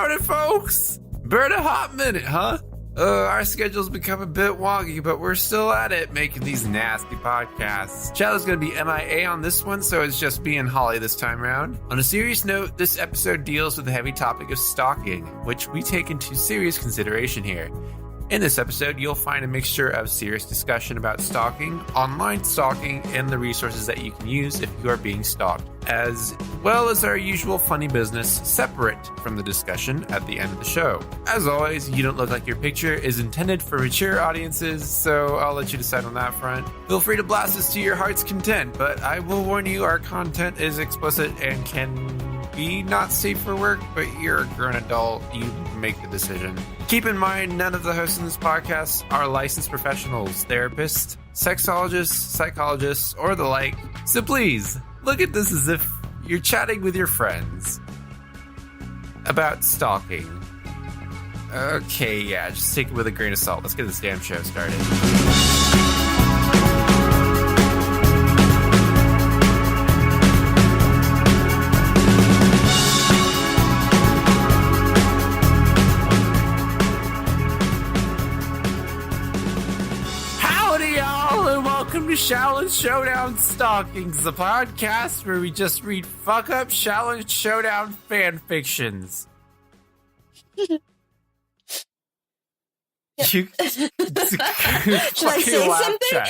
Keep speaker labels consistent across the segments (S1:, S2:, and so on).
S1: morning, folks. Been a hot minute, huh? Our schedule's become a bit wonky, but we're still at it, making these nasty podcasts. Shilo's gonna be MIA on this one, so it's just me and Holly this time around. On a serious note, this episode deals with the heavy topic of stalking, which we take into serious consideration here. In this episode, you'll find a mixture of serious discussion about stalking, online stalking, and the resources that you can use if you are being stalked, as well as our usual funny business separate from the discussion at the end of the show. As always, You Don't Look Like Your Picture is intended for mature audiences, so I'll let you decide on that front. Feel free to blast us to your heart's content, but I will warn you our content is explicit and can be not safe for work, but you're a grown adult, you make the decision. Keep in mind, none of the hosts in this podcast are licensed professionals, therapists, sexologists, psychologists, or the like. So please, look at this as if you're chatting with your friends about stalking. Okay, yeah, just take it with a grain of salt. Let's get this damn show started. Welcome to Shilo Showdown Stalkings, the podcast where we just read fuck-up Shilo Showdown fan fictions.
S2: Should I say something?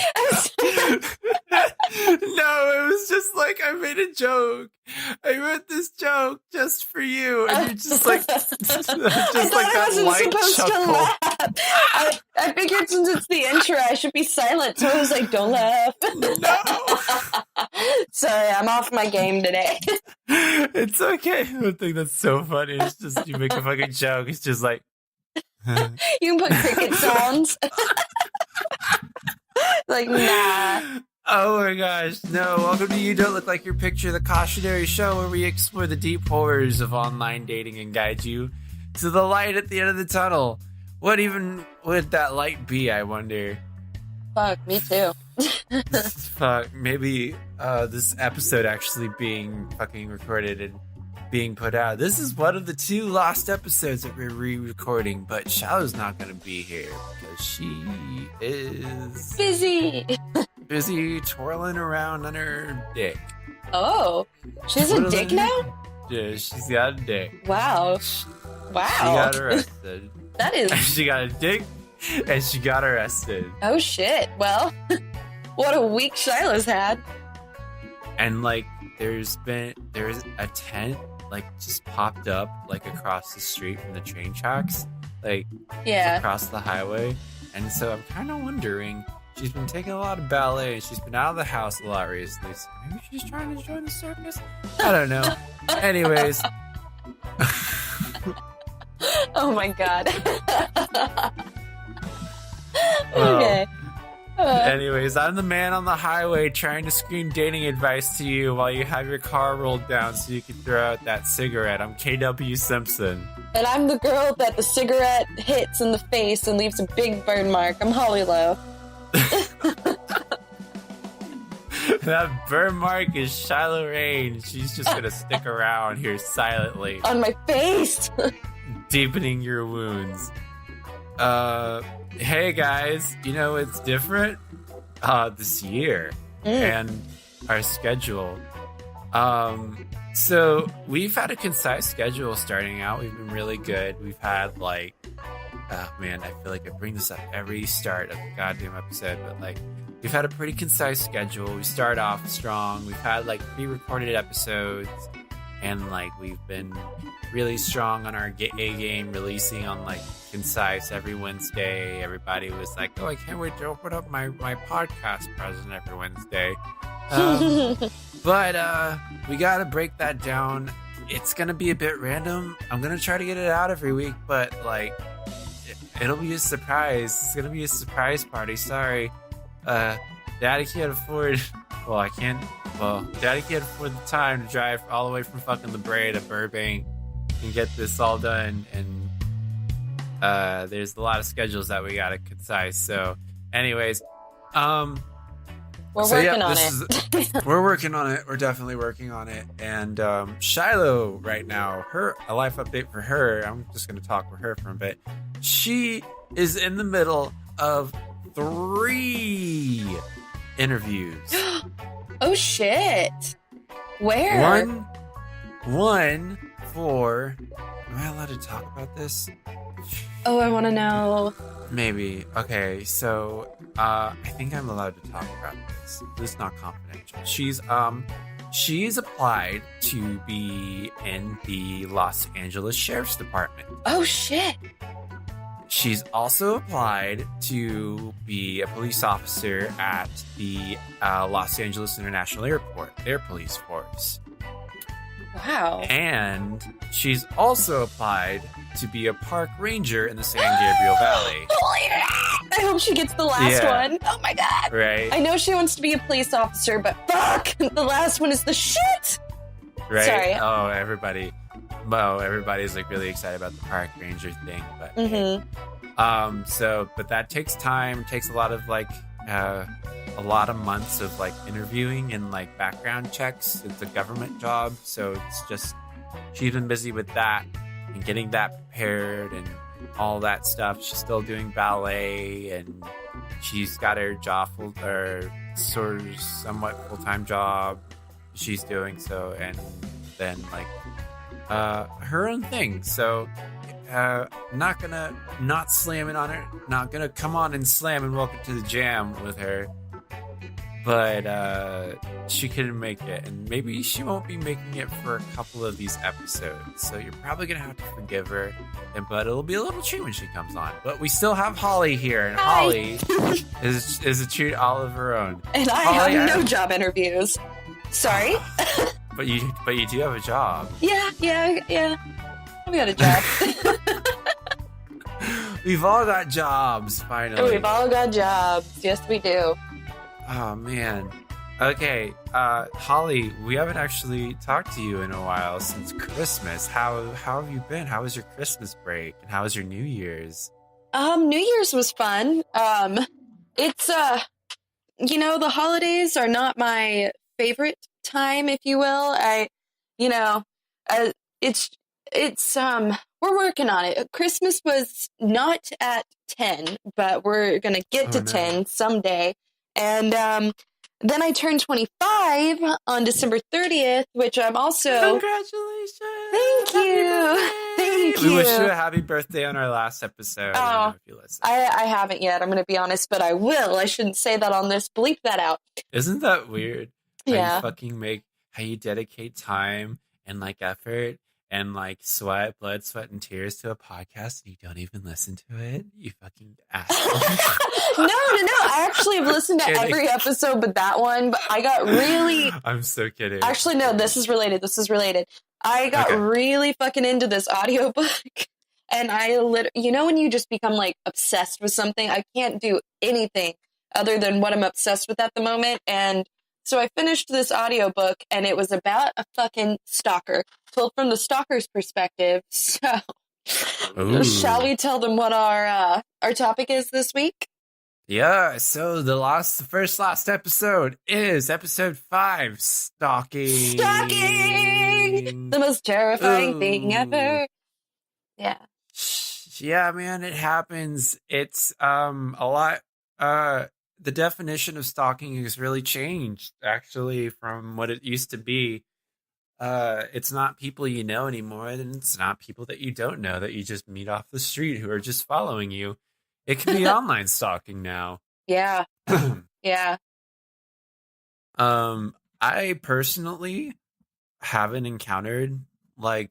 S1: No, it was just like I made a joke. I wrote this joke just for you, and you're just like, just like that light chuckle.
S2: I figured since it's the intro, I should be silent. So I was like, "Don't laugh."
S1: No.
S2: Sorry, I'm off my game today.
S1: It's okay. The thing that's so funny is just you make a fucking joke. It's just like.
S2: You can put cricket sounds. Like, nah.
S1: Oh my gosh, no. Welcome to You Don't Look Like Your Picture, the cautionary show where we explore the deep horrors of online dating and guide you to the light at the end of the tunnel. What even would that light be, I wonder?
S2: Fuck, me too.
S1: Fuck, maybe this episode actually being fucking recorded and being put out. This is one of the 2 lost episodes that we're re-recording, but Shilo's not going to be here because she is busy twirling around on her dick.
S2: Oh, she has a dick now?
S1: Yeah, she's got a dick.
S2: Wow.
S1: She got arrested.
S2: That is...
S1: She got a dick and she got arrested.
S2: Oh shit. Well, what a week Shilo's had.
S1: And like, there's a tent like just popped up like across the street from the train tracks, like across the highway. And so I'm kind of wondering, she's been taking a lot of ballet and she's been out of the house a lot recently, so maybe she's trying to join the circus. I don't know. Anyways.
S2: Oh my god.
S1: Okay. Anyways, I'm the man on the highway trying to scream dating advice to you while you have your car rolled down so you can throw out that cigarette. I'm KW Simpson.
S2: And I'm the girl that the cigarette hits in the face and leaves a big burn mark. I'm Holly Lowe.
S1: That burn mark is Shilo Rain. She's just gonna stick around here silently.
S2: On my face!
S1: Deepening your wounds. Hey guys, you know it's different this year and our schedule. So we've had a concise schedule starting out. We've been really good. We've had like, oh man, I feel like I bring this up every start of the goddamn episode, but like we've had a pretty concise schedule. We start off strong. We've had like pre-recorded episodes. And like we've been really strong on our A game, releasing on like concise every Wednesday. Everybody was like, "Oh, I can't wait to open up my podcast present every Wednesday." But we gotta break that down. It's gonna be a bit random. I'm gonna try to get it out every week, but like it'll be a surprise. It's gonna be a surprise party. Sorry, Daddy can't afford. Well, I can't. Well, Daddy can't afford the time to drive all the way from fucking La Brea to Burbank and get this all done. And there's a lot of schedules that we gotta concise. So, anyways,
S2: well, We're
S1: So
S2: working
S1: yeah,
S2: on
S1: this
S2: it.
S1: is we're working on it. We're definitely working on it. And Shilo right now, a life update for her. I'm just going to talk with her for a bit. She is in the middle of 3 interviews.
S2: Oh shit! Where?
S1: One for. Am I allowed to talk about this?
S2: Oh, I want to know.
S1: Maybe. Okay, so I think I'm allowed to talk about this. This is not confidential. She's applied to be in the Los Angeles Sheriff's Department.
S2: Oh shit!
S1: She's also applied to be a police officer at the Los Angeles International Airport, Air Police Force.
S2: Wow.
S1: And she's also applied to be a park ranger in the San Gabriel Valley.
S2: Holy crap! I hope she gets the last one. Oh my god.
S1: Right.
S2: I know she wants to be a police officer, but fuck! The last one is the shit!
S1: Right?
S2: Sorry.
S1: Oh, everybody's like really excited about the park ranger thing, but but that takes time, takes a lot of months of like interviewing and like background checks. It's a government job, so it's just she's been busy with that and getting that prepared and all that stuff. She's still doing ballet, and she's got her job sort of somewhat full-time job she's doing, so, and then like her own thing. So not slamming on her, not gonna come on and slam and welcome to the jam with her, but she couldn't make it, and maybe she won't be making it for a couple of these episodes, so you're probably gonna have to forgive her, but it'll be a little treat when she comes on. But we still have Holly here, and
S2: Hi.
S1: Holly is a treat all of her own.
S2: And I
S1: Holly,
S2: have no job interviews. Sorry.
S1: But you do have a job.
S2: Yeah. I've got a job.
S1: We've all got jobs, finally.
S2: We've all got jobs. Yes, we do.
S1: Oh, man. Okay, Holly, we haven't actually talked to you in a while since Christmas. How have you been? How was your Christmas break? And how was your New Year's?
S2: New Year's was fun. It's, the holidays are not my favorite time, if you will. We're working on it. Christmas was not at 10, but we're going to get to 10 someday. And then I turned 25 on December 30th, which I'm also...
S1: Congratulations!
S2: Thank you! Thank you!
S1: We wish you a happy birthday on our last episode. I don't know if you listened.
S2: I haven't yet, I'm going to be honest, but I will. I shouldn't say that on this. Bleep that out.
S1: Isn't that weird?
S2: Yeah.
S1: How you dedicate time and like effort and like blood, sweat, and tears to a podcast, and you don't even listen to it? You fucking asshole.
S2: No. I actually have listened to every episode but that one, but I got really...
S1: I'm so kidding.
S2: Actually, no, this is related. I got really fucking into this audiobook, and when you just become like obsessed with something, I can't do anything other than what I'm obsessed with at the moment, and so I finished this audiobook, and it was about a fucking stalker, told from the stalker's perspective. So, shall we tell them what our topic is this week?
S1: Yeah, so the last episode is episode 5, Stalking.
S2: Stalking! The most terrifying thing ever. Yeah.
S1: Yeah, man, it happens. It's a lot. The definition of stalking has really changed, actually, from what it used to be. It's not people you know anymore, and it's not people that you don't know that you just meet off the street who are just following you. It can be online stalking now.
S2: Yeah. Yeah.
S1: I personally haven't encountered I'm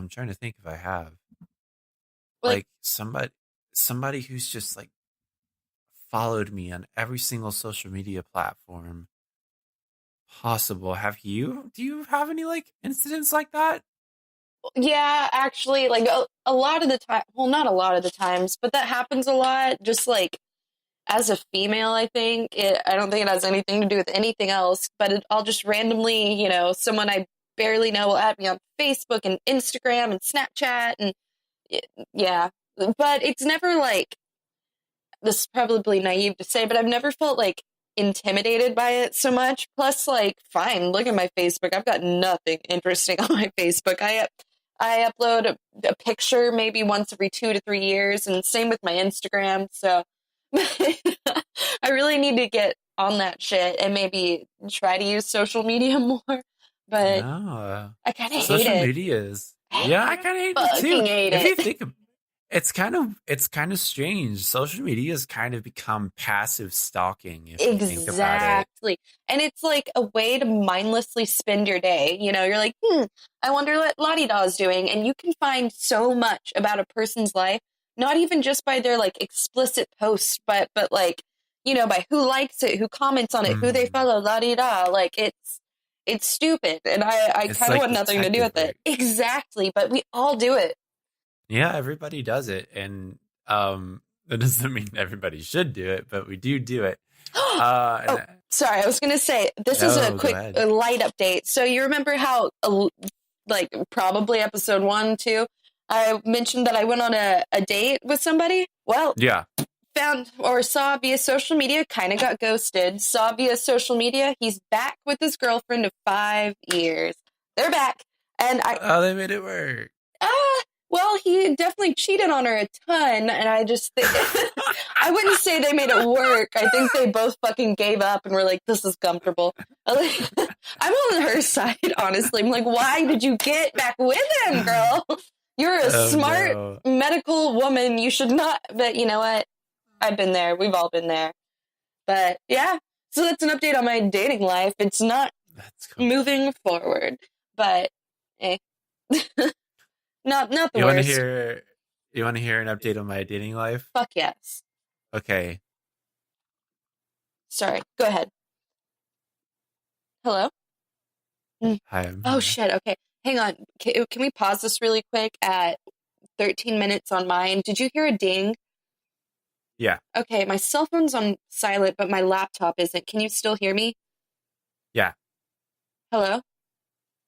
S1: trying to think if I have like somebody who's just like followed me on every single social media platform possible. Do you have any like incidents like that?
S2: Yeah, actually, like a lot of the time, well, not a lot of the times, but that happens a lot. Just like as a female, I don't think it has anything to do with anything else, but I'll just randomly, someone I barely know will add me on Facebook and Instagram and Snapchat. And yeah, but it's never like, this is probably naive to say, but I've never felt like intimidated by it so much. Plus, like, fine, look at my Facebook. I've got nothing interesting on my Facebook. I upload a picture maybe once every 2 to 3 years, and same with my Instagram. So I really need to get on that shit and maybe try to use social media more. But
S1: no,
S2: I kind of hate
S1: social
S2: it.
S1: media is I kind of hate it too. If you think it's kind of strange. Social media has kind of become passive stalking. If you think about it.
S2: And it's like a way to mindlessly spend your day. You know, you're like, I wonder what La-di-da's doing. And you can find so much about a person's life, not even just by their like explicit posts, but like, you know, by who likes it, who comments on it, who they follow, la-di-da. Like it's stupid. And I kind of want nothing to do with it. Exactly. But we all do it.
S1: Yeah, everybody does it, and that doesn't mean everybody should do it, but we do it.
S2: Sorry, I was going to say, this is a quick light update. So you remember how, like, probably episode 1, 2, I mentioned that I went on a date with somebody? Well,
S1: yeah.
S2: Found or saw via social media, kind of got ghosted, saw via social media, he's back with his girlfriend of 5 years. They're back, and
S1: they made it work.
S2: Well, he definitely cheated on her a ton, and I just think I wouldn't say they made it work. I think they both fucking gave up and were like, this is comfortable. I'm on her side, honestly. I'm like, why did you get back with him, girl? You're a smart medical woman. You should not. But you know what? I've been there. We've all been there. But yeah, so that's an update on my dating life. It's not moving forward, but hey. Not the worst.
S1: You want to hear an update on my dating life?
S2: Fuck yes.
S1: Okay.
S2: Sorry. Go ahead. Hello?
S1: Hi.
S2: Oh, shit. Okay. Hang on. Can we pause this really quick at 13 minutes on mine? Did you hear a ding?
S1: Yeah.
S2: Okay. My cell phone's on silent, but my laptop isn't. Can you still hear me?
S1: Yeah.
S2: Hello?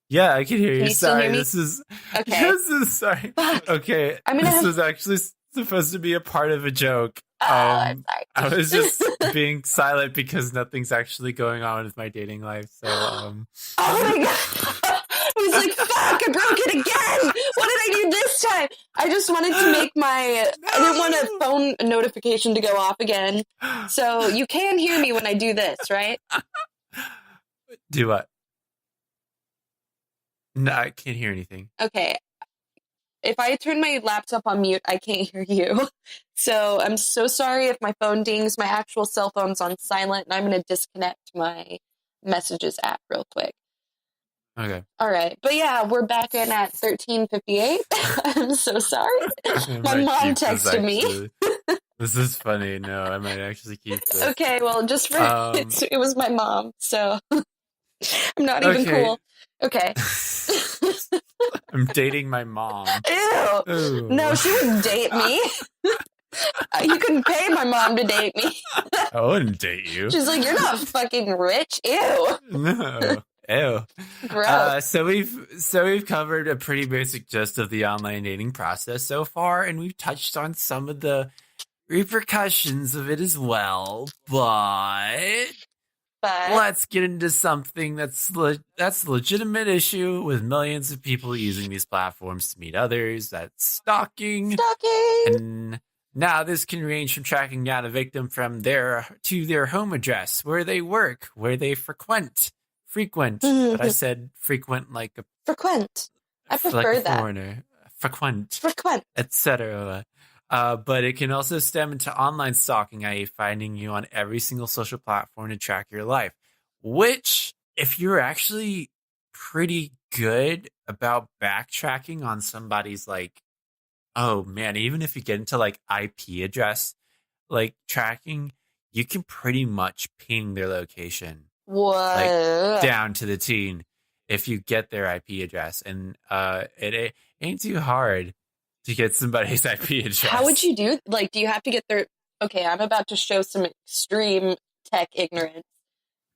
S1: Yeah, I can hear you.
S2: Can you still hear me?
S1: This is sorry.
S2: Fuck.
S1: Okay, this was actually supposed to be a part of a joke.
S2: I'm sorry.
S1: I was just being silent because nothing's actually going on with my dating life. So,
S2: oh my god! I was like, "Fuck! I broke it again! What did I do this time?" I just wanted to make I didn't want a phone notification to go off again. So you can hear me when I do this, right?
S1: Do what? No, I can't hear anything.
S2: Okay. If I turn my laptop on mute, I can't hear you. So I'm so sorry if my phone dings. My actual cell phone's on silent, and I'm going to disconnect my messages app real quick.
S1: Okay.
S2: All right. But yeah, we're back in at 13:58. I'm so sorry. My mom texted me.
S1: This is funny. No, I might actually keep this.
S2: Okay, well, just for it was my mom, so I'm not even cool. Okay.
S1: I'm dating my mom.
S2: Ew.
S1: Ooh.
S2: No, she wouldn't date me. You couldn't pay my mom to date me.
S1: I wouldn't date you.
S2: She's like, you're not fucking rich. Ew.
S1: No. Ew.
S2: Gross.
S1: So we've covered a pretty basic gist of the online dating process so far, and we've touched on some of the repercussions of it as well. But let's get into something that's a legitimate issue with millions of people using these platforms to meet others. That's stalking. And now this can range from tracking down a victim from their home address, where they work, where they frequent. But I said frequent like a
S2: frequent. I prefer
S1: like a
S2: that.
S1: Foreigner. Frequent,
S2: etc.
S1: But it can also stem into online stalking, i.e. finding you on every single social platform to track your life, which, if you're actually pretty good about backtracking on somebody's, like, oh man, even if you get into like IP address, like tracking, you can pretty much ping their location.
S2: What?
S1: Like, down to the T if you get their IP address. And it ain't too hard to get somebody's IP address.
S2: How would you do? Like, do you have to get their... Okay, I'm about to show some extreme tech ignorance.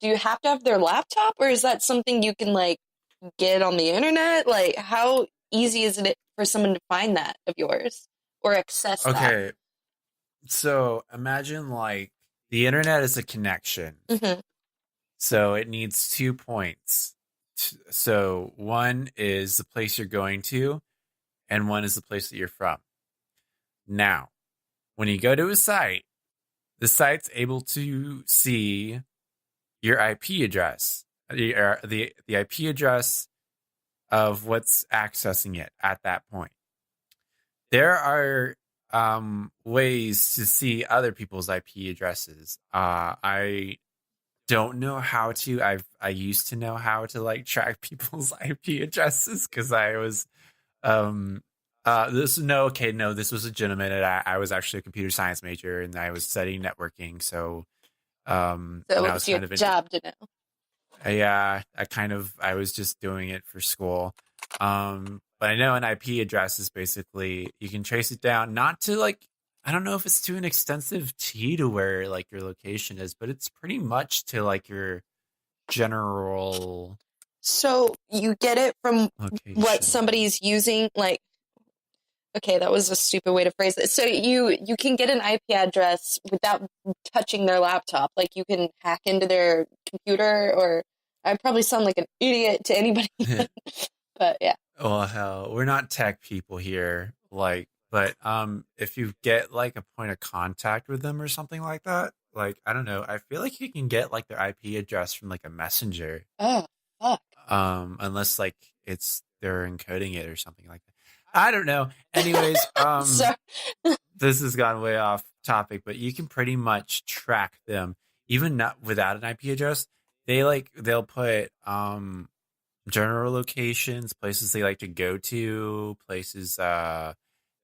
S2: Do you have to have their laptop, or is that something you can, like, get on the internet? Like, how easy is it for someone to find that of yours or access that?
S1: Okay, so imagine, like, The internet is a connection.
S2: Mm-hmm.
S1: So it needs 2 points. So one is the place you're going to, and one is the place that you're from. Now, when you go to a site, the site's able to see your IP address, the IP address of what's accessing it at that point. There are ways to see other people's IP addresses. I don't know how to. I used to know how to like track people's IP addresses because I was this was legitimate. I was actually a computer science major and I was studying networking. So
S2: So it was your job to know.
S1: Yeah, I was just doing it for school. But I know an IP address is basically you can trace it down, not to like I don't know if it's to an extensive T to where like your location is, but it's pretty much to like your general.
S2: So you get it from
S1: location.
S2: What somebody's using, like. Okay, that was a stupid way to phrase it. So you can get an IP address without touching their laptop. Like you can hack into their computer, or I probably sound like an idiot to anybody. But yeah.
S1: Well, hell, we're not tech people here. Like, but if you get like a point of contact with them or something like that, like I don't know, I feel like you can get like their IP address from like a messenger.
S2: Oh, fuck.
S1: Unless like they're encoding it or something like that. I don't know. Anyways, this has gone way off topic, but you can pretty much track them even not without an IP address. They'll put general locations, places they like to go to, places their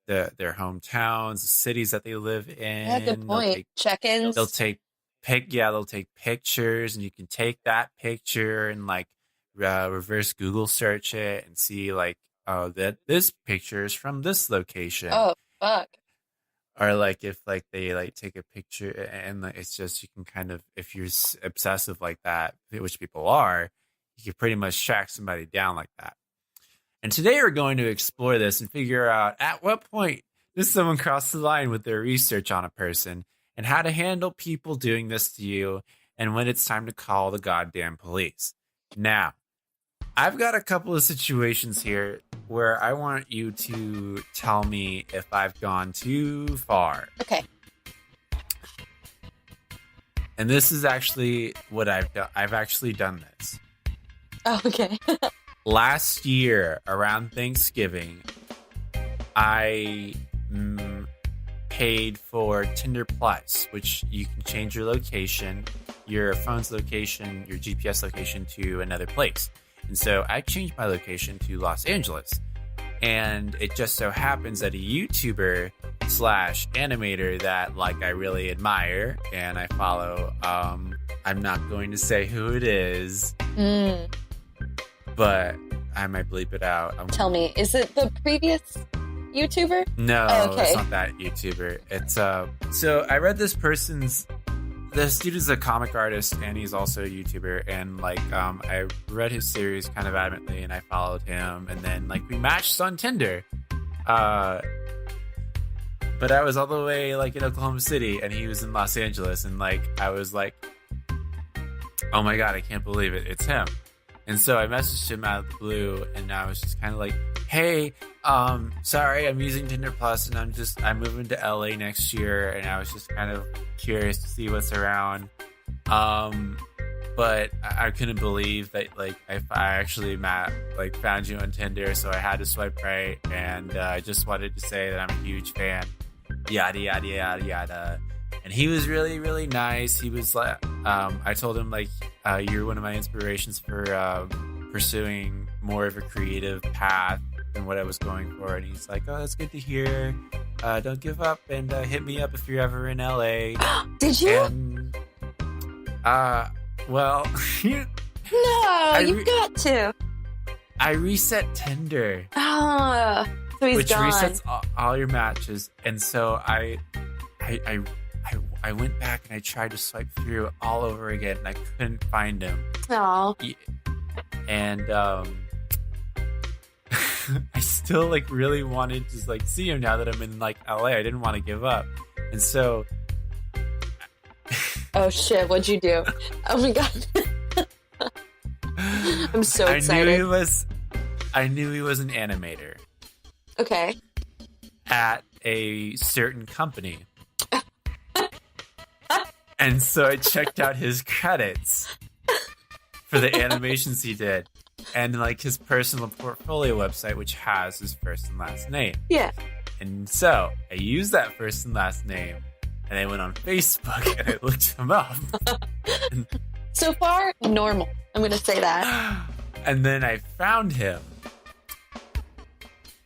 S1: hometowns, the cities that they live in.
S2: Yeah, good point. Check-ins.
S1: They'll take pictures, and you can take that picture and like reverse Google search it and see like that this picture is from this location.
S2: Oh, fuck.
S1: Or like if like they like take a picture and like, it's just you can kind of if you're obsessive like that, which people are, you can pretty much track somebody down like that. And today we're going to explore this and figure out at what point does someone cross the line with their research on a person and how to handle people doing this to you and when it's time to call the goddamn police. Now, I've got a couple of situations here where I want you to tell me if I've gone too far.
S2: Okay.
S1: And this is actually what I've done. I've actually done this.
S2: Oh, okay.
S1: Last year, around Thanksgiving, I paid for Tinder Plus, which you can change your location, your phone's location, your GPS location to another place. And so I changed my location to Los Angeles. And it just so happens that a YouTuber / animator that like I really admire and I follow, I'm not going to say who it is, but I might bleep it out.
S2: Tell me, is it the previous YouTuber?
S1: No,
S2: okay.
S1: It's not that YouTuber. It's so I read this dude is a comic artist and he's also a YouTuber, and like I read his series kind of adamantly and I followed him, and then like we matched on Tinder, but I was all the way like in Oklahoma City and he was in Los Angeles, and like I was like, oh my god, I can't believe it, it's him. And so I messaged him out of the blue, and I was just kind of like, hey, sorry, I'm using Tinder Plus, and I'm moving to LA next year, and I was just kind of curious to see what's around. But I couldn't believe that, like, I actually found you on Tinder, so I had to swipe right, and I just wanted to say that I'm a huge fan. Yada, yada, yada, yada. And he was really, really nice. He was like, I told him, like, you're one of my inspirations for pursuing more of a creative path than what I was going for. And he's like, oh, that's good to hear. Don't give up, and hit me up if you're ever in LA.
S2: Did you?
S1: And, well,
S2: no, you've got to.
S1: I reset Tinder.
S2: Ah, so he's
S1: which
S2: gone.
S1: Resets all your matches. And so I went back and I tried to swipe through all over again, and I couldn't find him.
S2: Aww.
S1: And I still like really wanted to like see him now that I'm in like LA. I didn't want to give up, and so
S2: Oh shit, what'd you do? Oh my god. I'm so excited.
S1: I knew he was an animator.
S2: Okay.
S1: At a certain company. And so I checked out his credits for the animations he did. And like his personal portfolio website, which has his first and last name.
S2: Yeah.
S1: And so I used that first and last name. And I went on Facebook and I looked him up.
S2: So far, normal. I'm going to say that.
S1: And then I found him.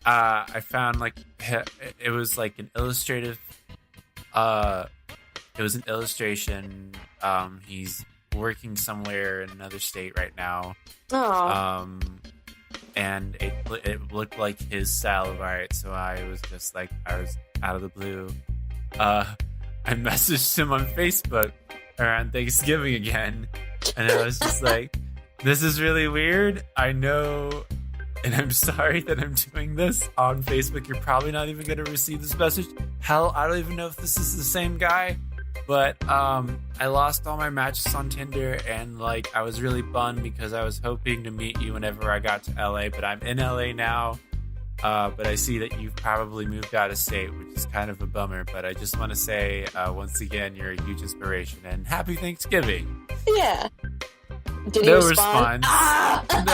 S1: I found like it was like an illustrative. It was an illustration. He's working somewhere in another state right now.
S2: Oh.
S1: And it looked like his style of art. So I was just like, I was out of the blue. I messaged him on Facebook around Thanksgiving again, and I was just like, this is really weird. I know, and I'm sorry that I'm doing this on Facebook. You're probably not even going to receive this message. Hell, I don't even know if this is the same guy, but I lost all my matches on Tinder, and like I was really bummed because I was hoping to meet you whenever I got to LA, but I'm in LA now. But I see that you've probably moved out of state, which is kind of a bummer. But I just want to say, once again, you're a huge inspiration, and happy Thanksgiving.
S2: Yeah. Did he
S1: no
S2: respond?
S1: response.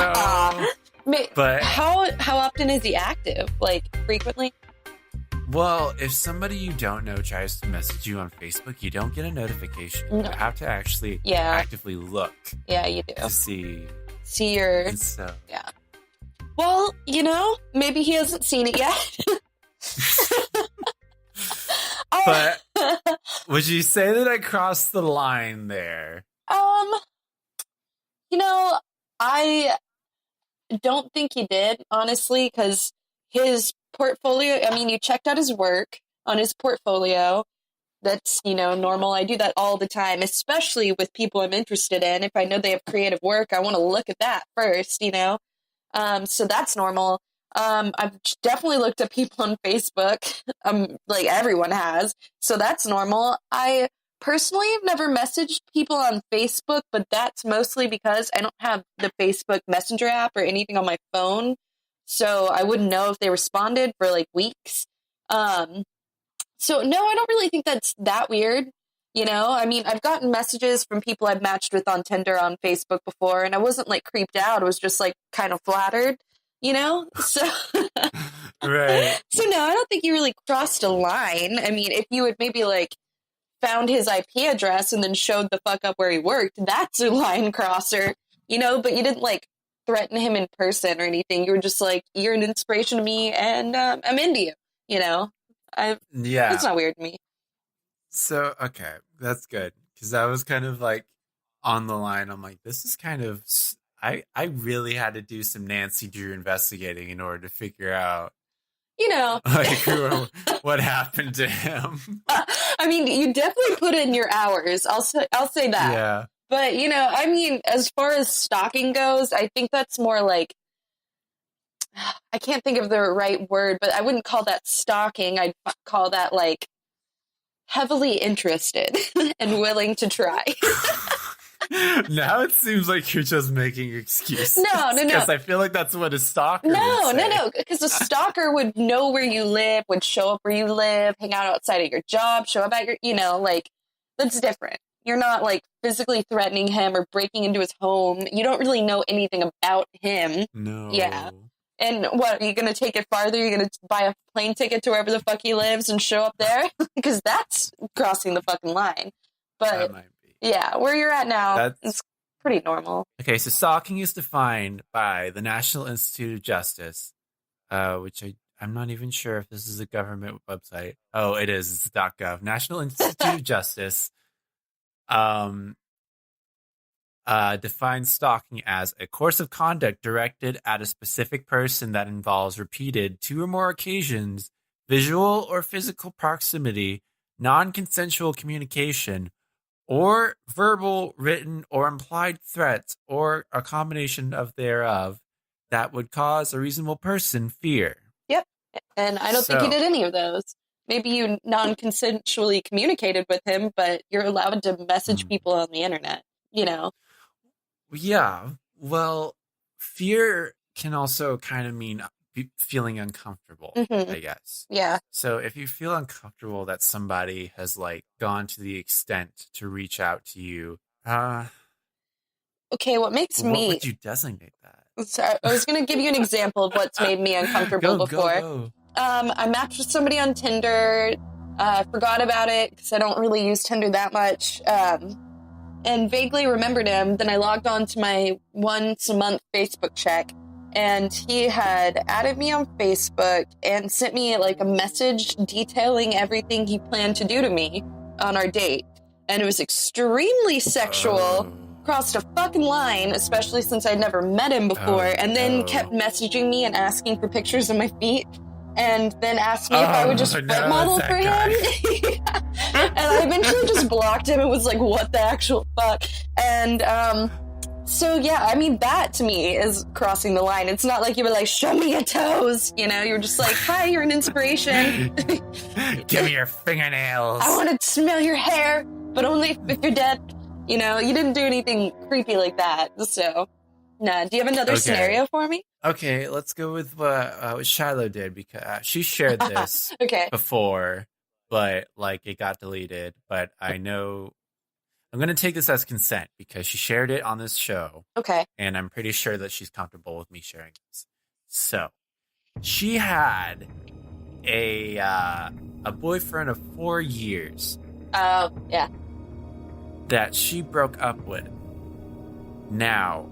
S1: No. But
S2: how often is he active? Like frequently?
S1: Well, if somebody you don't know tries to message you on Facebook, you don't get a notification. No. You have to actually actively look.
S2: Yeah, you do.
S1: To see
S2: your.
S1: And so.
S2: Yeah. Well, maybe he hasn't seen it yet.
S1: But would you say that I crossed the line there?
S2: I don't think he did, honestly, because his portfolio, you checked out his work on his portfolio. That's, normal. I do that all the time, especially with people I'm interested in. If I know they have creative work, I want to look at that first, So that's normal. I've definitely looked at people on Facebook, like everyone has. So that's normal. I personally have never messaged people on Facebook, but that's mostly because I don't have the Facebook Messenger app or anything on my phone. So I wouldn't know if they responded for like weeks. So no, I don't really think that's that weird. I've gotten messages from people I've matched with on Tinder on Facebook before, and I wasn't like creeped out. I was just like kind of flattered, So,
S1: right.
S2: So no, I don't think you really crossed a line. If you had maybe like found his IP address and then showed the fuck up where he worked, that's a line crosser, But you didn't like threaten him in person or anything. You were just like, you're an inspiration to me, and I'm into you. It's not weird to me.
S1: So, okay, that's good. Because I was kind of like on the line. I'm like, this is kind of, I really had to do some Nancy Drew investigating in order to figure out, like what happened to him.
S2: You definitely put in your hours. I'll say that.
S1: Yeah.
S2: But, as far as stalking goes, I think that's more like, I can't think of the right word, but I wouldn't call that stalking. I'd call that like heavily interested and willing to try.
S1: Now it seems like you're just making excuses.
S2: No.
S1: Because I feel like that's what a stalker would say.
S2: No. Because a stalker would know where you live, would show up where you live, hang out outside of your job, show up at your, like, that's different. You're not, like, physically threatening him or breaking into his home. You don't really know anything about him.
S1: No.
S2: Yeah. And what, are you going to take it farther? You're going to buy a plane ticket to wherever the fuck he lives and show up there? Because that's crossing the fucking line. But,
S1: that might be.
S2: Yeah, where you're at now, it's pretty normal.
S1: Okay, so stalking is defined by the National Institute of Justice, which I'm not even sure if this is a government website. Oh, it is. It's .gov. National Institute of Justice defines stalking as a course of conduct directed at a specific person that involves repeated 2 or more occasions, visual or physical proximity, non-consensual communication, or verbal, written, or implied threats, or a combination of thereof that would cause a reasonable person fear.
S2: Yep. And I don't think he did any of those. maybe you non-consensually communicated with him, but you're allowed to message people on the internet, you know?
S1: Yeah. Well, fear can also kind of mean feeling uncomfortable, I guess.
S2: Yeah.
S1: So if you feel uncomfortable that somebody has like gone to the extent to reach out to you,
S2: okay, what makes me...
S1: What would you designate that?
S2: So I was going to give you an example of what's made me uncomfortable before.
S1: Go.
S2: I matched with somebody on Tinder, forgot about it because I don't really use Tinder that much, and vaguely remembered him. Then I logged on to my once-a-month Facebook check, and he had added me on Facebook and sent me like a message detailing everything he planned to do to me on our date. And it was extremely sexual. Crossed a fucking line, especially since I'd never met him before, and then kept messaging me and asking for pictures of my feet, and then asked me if I would just foot model for him. And I eventually just blocked him and was like, what the actual fuck? And so yeah, I mean, that to me is crossing the line. It's not like you were like, show me your toes, you know? You're just like, hi, you're an inspiration.
S1: Give me your fingernails.
S2: I want to smell your hair, but only if you're dead. You know, you didn't do anything creepy like that, so... Nah, do you have another scenario for me?
S1: Okay, let's go with what Shilo did, because she shared this before, but, like, it got deleted. But I know... I'm going to take this as consent, because she shared it on this show.
S2: Okay.
S1: And I'm pretty sure that she's comfortable with me sharing this. So, she had a boyfriend of 4 years.
S2: Oh, yeah.
S1: That she broke up with. Now,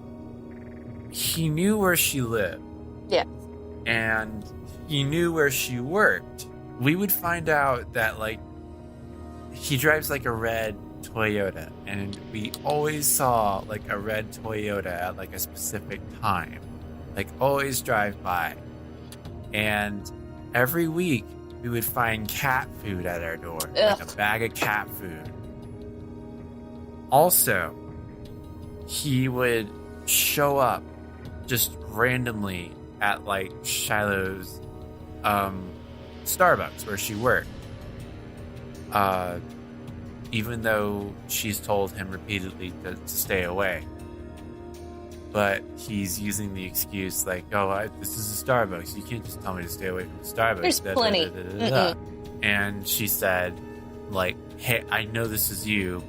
S1: he knew where she lived.
S2: Yeah.
S1: And he knew where she worked. We would find out that, like, he drives, like, a red Toyota. And we always saw, like, a red Toyota at, like, a specific time. Like, always drive by. And every week, we would find cat food at our door.
S2: Ugh.
S1: Like, a bag of cat food. Also, he would show up just randomly at, like, Shilo's Starbucks where she worked. Even though she's told him repeatedly to stay away. But he's using the excuse like, oh, this is a Starbucks. You can't just tell me to stay away from the Starbucks.
S2: There's plenty.
S1: And she said, like, hey, I know this is you.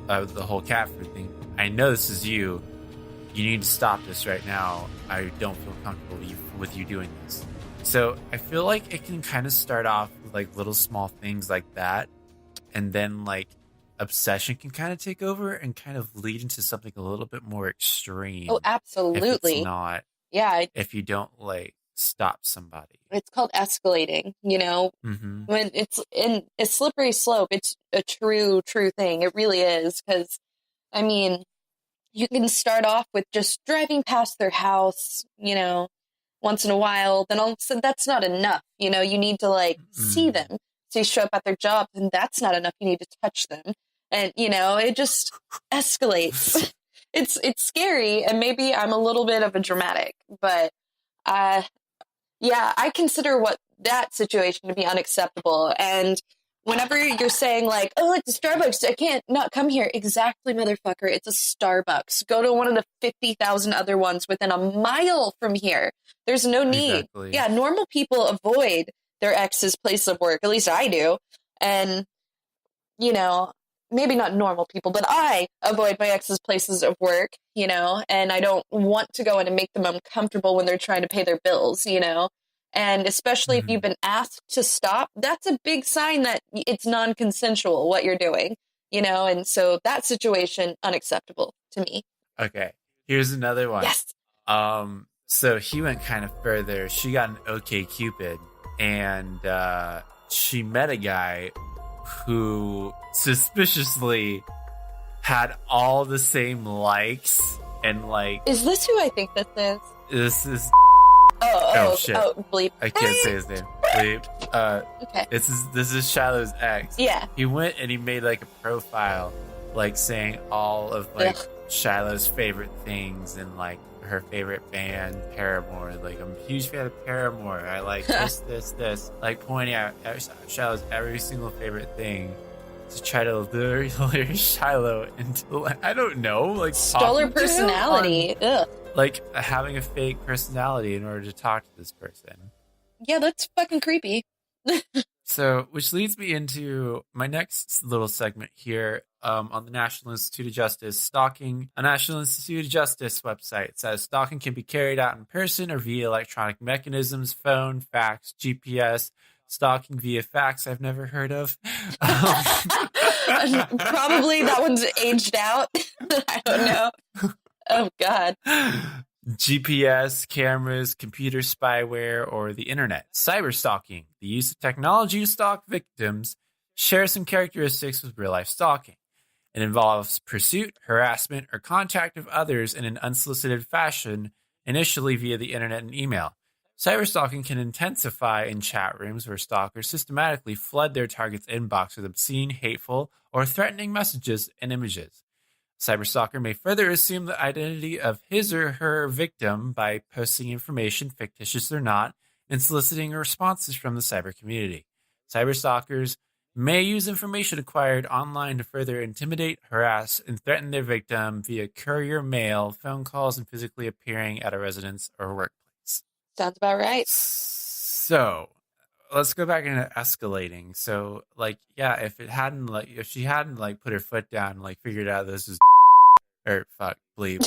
S1: The whole cat food thing. I know this is you. You need to stop this right now. I don't feel comfortable with you doing this. So I feel like it can kind of start off with like little small things like that. And then like obsession can kind of take over and kind of lead into something a little bit more extreme.
S2: Oh, absolutely.
S1: If it's not.
S2: Yeah.
S1: If you don't like stop somebody.
S2: It's called escalating, you know? Mm-hmm. When it's in a slippery slope, it's a true thing. It really is. Because, I mean, you can start off with just driving past their house, you know, once in a while. Then all of a sudden, that's not enough. You know, you need to, like, see them. So you show up at their job, and that's not enough. You need to touch them. And, you know, it just escalates. It's scary, and maybe I'm a little bit of a dramatic, but yeah, I consider that situation to be unacceptable. And whenever you're saying like, oh, it's a Starbucks, I can't not come here. Exactly, motherfucker. It's a Starbucks. Go to one of the 50,000 other ones within a mile from here. There's no need. Exactly. Yeah, normal people avoid their ex's place of work. At least I do. And, you know, maybe not normal people, but I avoid my ex's places of work, you know, and I don't want to go in and make them uncomfortable when they're trying to pay their bills, you know, and especially if you've been asked to stop, that's a big sign that it's non-consensual what you're doing, you know, and so that situation, unacceptable to me.
S1: Okay, here's another one.
S2: Yes.
S1: So he went kind of further. She got an OkCupid, and she met a guy who suspiciously had all the same likes and like...
S2: Is this who I think this is?
S1: This is...
S2: Oh,
S1: shit.
S2: Oh, bleep.
S1: I can't say his name. Bleep.
S2: Okay.
S1: This is Shilo's ex.
S2: Yeah.
S1: He went and he made like a profile like saying all of like Shiloh's favorite things and like her favorite band, Paramore. Like, I'm a huge fan of Paramore. I like this. Like, pointing out Shiloh's every single favorite thing to try to lure Shiloh into, I don't know, like,
S2: stole her personality. Ugh.
S1: Like, having a fake personality in order to talk to this person.
S2: Yeah, that's fucking creepy.
S1: So, which leads me into my next little segment here on the National Institute of Justice. Stalking. A National Institute of Justice website says stalking can be carried out in person or via electronic mechanisms, phone, fax, GPS. Stalking via fax, I've never heard of.
S2: Probably that one's aged out. I don't know. Oh, God.
S1: GPS, cameras, computer spyware, or the internet. Cyber stalking, the use of technology to stalk victims, shares some characteristics with real-life stalking. It involves pursuit, harassment, or contact of others in an unsolicited fashion, initially via the internet and email. Cyber stalking can intensify in chat rooms where stalkers systematically flood their target's inbox with obscene, hateful, or threatening messages and images. Cyberstalker may further assume the identity of his or her victim by posting information, fictitious or not, and soliciting responses from the cyber community. Cyberstalkers may use information acquired online to further intimidate, harass, and threaten their victim via courier mail, phone calls, and physically appearing at a residence or workplace.
S2: Sounds about right.
S1: So, let's go back into escalating. So, like, yeah, if she hadn't like put her foot down and like figured out this is or fuck bleep.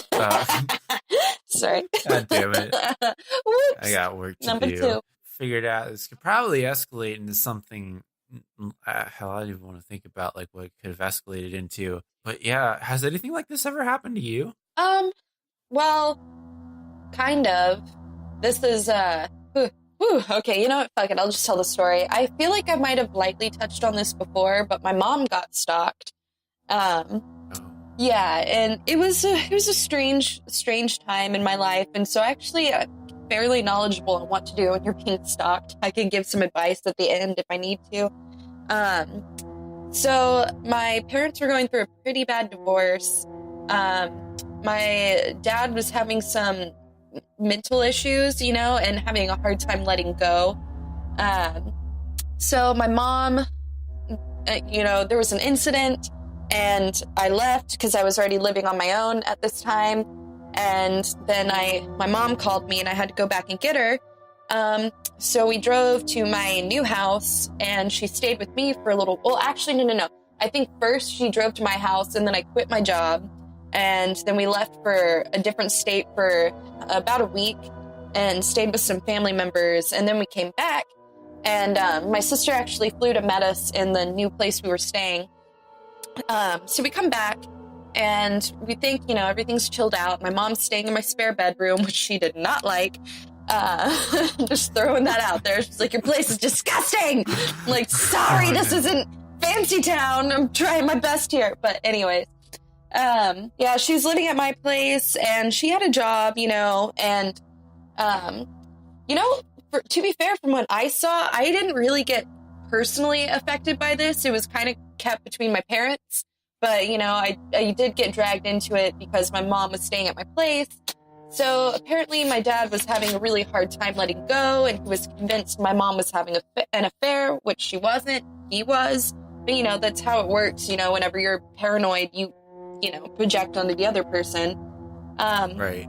S2: Sorry.
S1: God damn it.
S2: Whoops.
S1: I got work to
S2: Number
S1: do.
S2: 2.
S1: Figured out this could probably escalate into something. Hell, I don't even want to think about like what it could have escalated into. But yeah, has anything like this ever happened to you?
S2: Well, kind of. This is okay, you know what? Fuck it. I'll just tell the story. I feel like I might have lightly touched on this before, but my mom got stalked. Yeah, and it was a strange time in my life, and so actually I'm fairly knowledgeable on what to do when you're being stalked. I can give some advice at the end if I need to. So my parents were going through a pretty bad divorce. My dad was having some mental issues, you know, and having a hard time letting go. So my mom, you know, there was an incident and I left because I was already living on my own at this time. And then my mom called me and I had to go back and get her. So we drove to my new house and she stayed with me for a little, well, actually, no. I think first she drove to my house and then I quit my job. And then we left for a different state for about a week and stayed with some family members. And then we came back and my sister actually flew to meet us in the new place we were staying. So we come back and we think, you know, everything's chilled out. My mom's staying in my spare bedroom, which she did not like. Just throwing that out there. She's like, your place is disgusting. I'm like, sorry, this isn't fancy town. I'm trying my best here. But anyways, yeah, she was living at my place and she had a job, you know, and, you know, to be fair, from what I saw, I didn't really get personally affected by this. It was kind of kept between my parents, but, you know, I did get dragged into it because my mom was staying at my place. So apparently my dad was having a really hard time letting go and he was convinced my mom was having an affair, which she wasn't. He was. But, you know, that's how it works. You know, whenever you're paranoid, you know, project onto the other person.
S1: Right.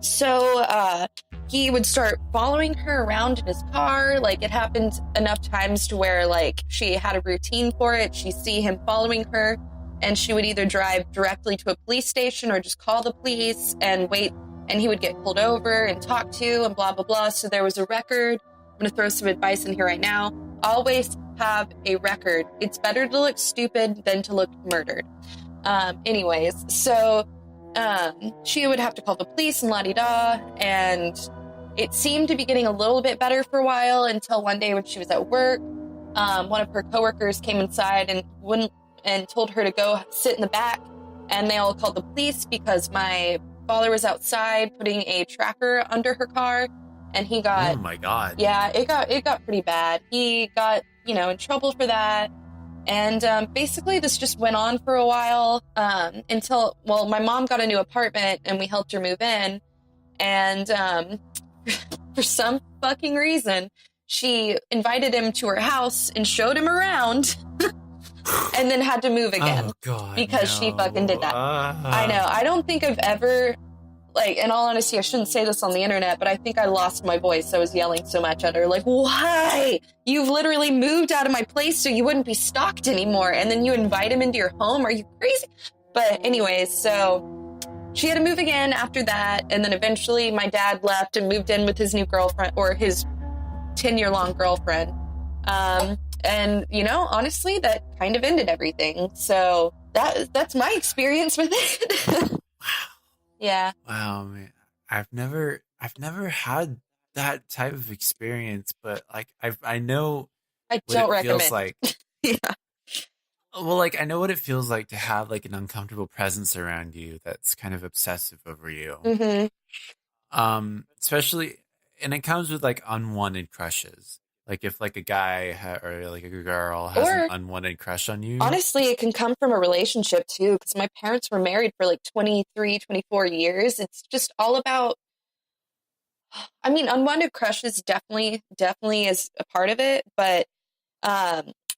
S2: So he would start following her around in his car. Like, it happened enough times to where, like, she had a routine for it. She'd see him following her, and she would either drive directly to a police station or just call the police and wait, and he would get pulled over and talked to and blah, blah, blah. So there was a record. I'm going to throw some advice in here right now. Always have a record. It's better to look stupid than to look murdered. Anyways, so she would have to call the police and la-di-da, and it seemed to be getting a little bit better for a while until one day when she was at work, one of her coworkers came inside and told her to go sit in the back, and they all called the police because my father was outside putting a tracker under her car, and he got...
S1: Oh my God.
S2: Yeah, it got pretty bad. He got, you know, in trouble for that. And basically this just went on for a while until, well, my mom got a new apartment and we helped her move in. And for some fucking reason, she invited him to her house and showed him around and then had to move again.
S1: Oh, God,
S2: because she fucking did that. I know. I don't think I've ever, like, in all honesty, I shouldn't say this on the internet, but I think I lost my voice. I was yelling so much at her, like, why? You've literally moved out of my place so you wouldn't be stalked anymore. And then you invite him into your home? Are you crazy? But anyways, so she had to move again after that. And then eventually my dad left and moved in with his new girlfriend, or his 10-year-long girlfriend. And, you know, honestly, that kind of ended everything. So that's my experience with it.
S1: Wow.
S2: Yeah.
S1: Wow, man. I've never had that type of experience, but like I know
S2: I
S1: what
S2: don't
S1: it
S2: recommend.
S1: feels like.
S2: Yeah.
S1: Well, like I know what it feels like to have like an uncomfortable presence around you that's kind of obsessive over you.
S2: Mm-hmm.
S1: Especially, and it comes with like unwanted crushes. Like if like a guy or like a girl has an unwanted crush on you.
S2: Honestly, it can come from a relationship too, because my parents were married for like 23, 24 years. It's just all about, I mean, unwanted crushes definitely is a part of it, but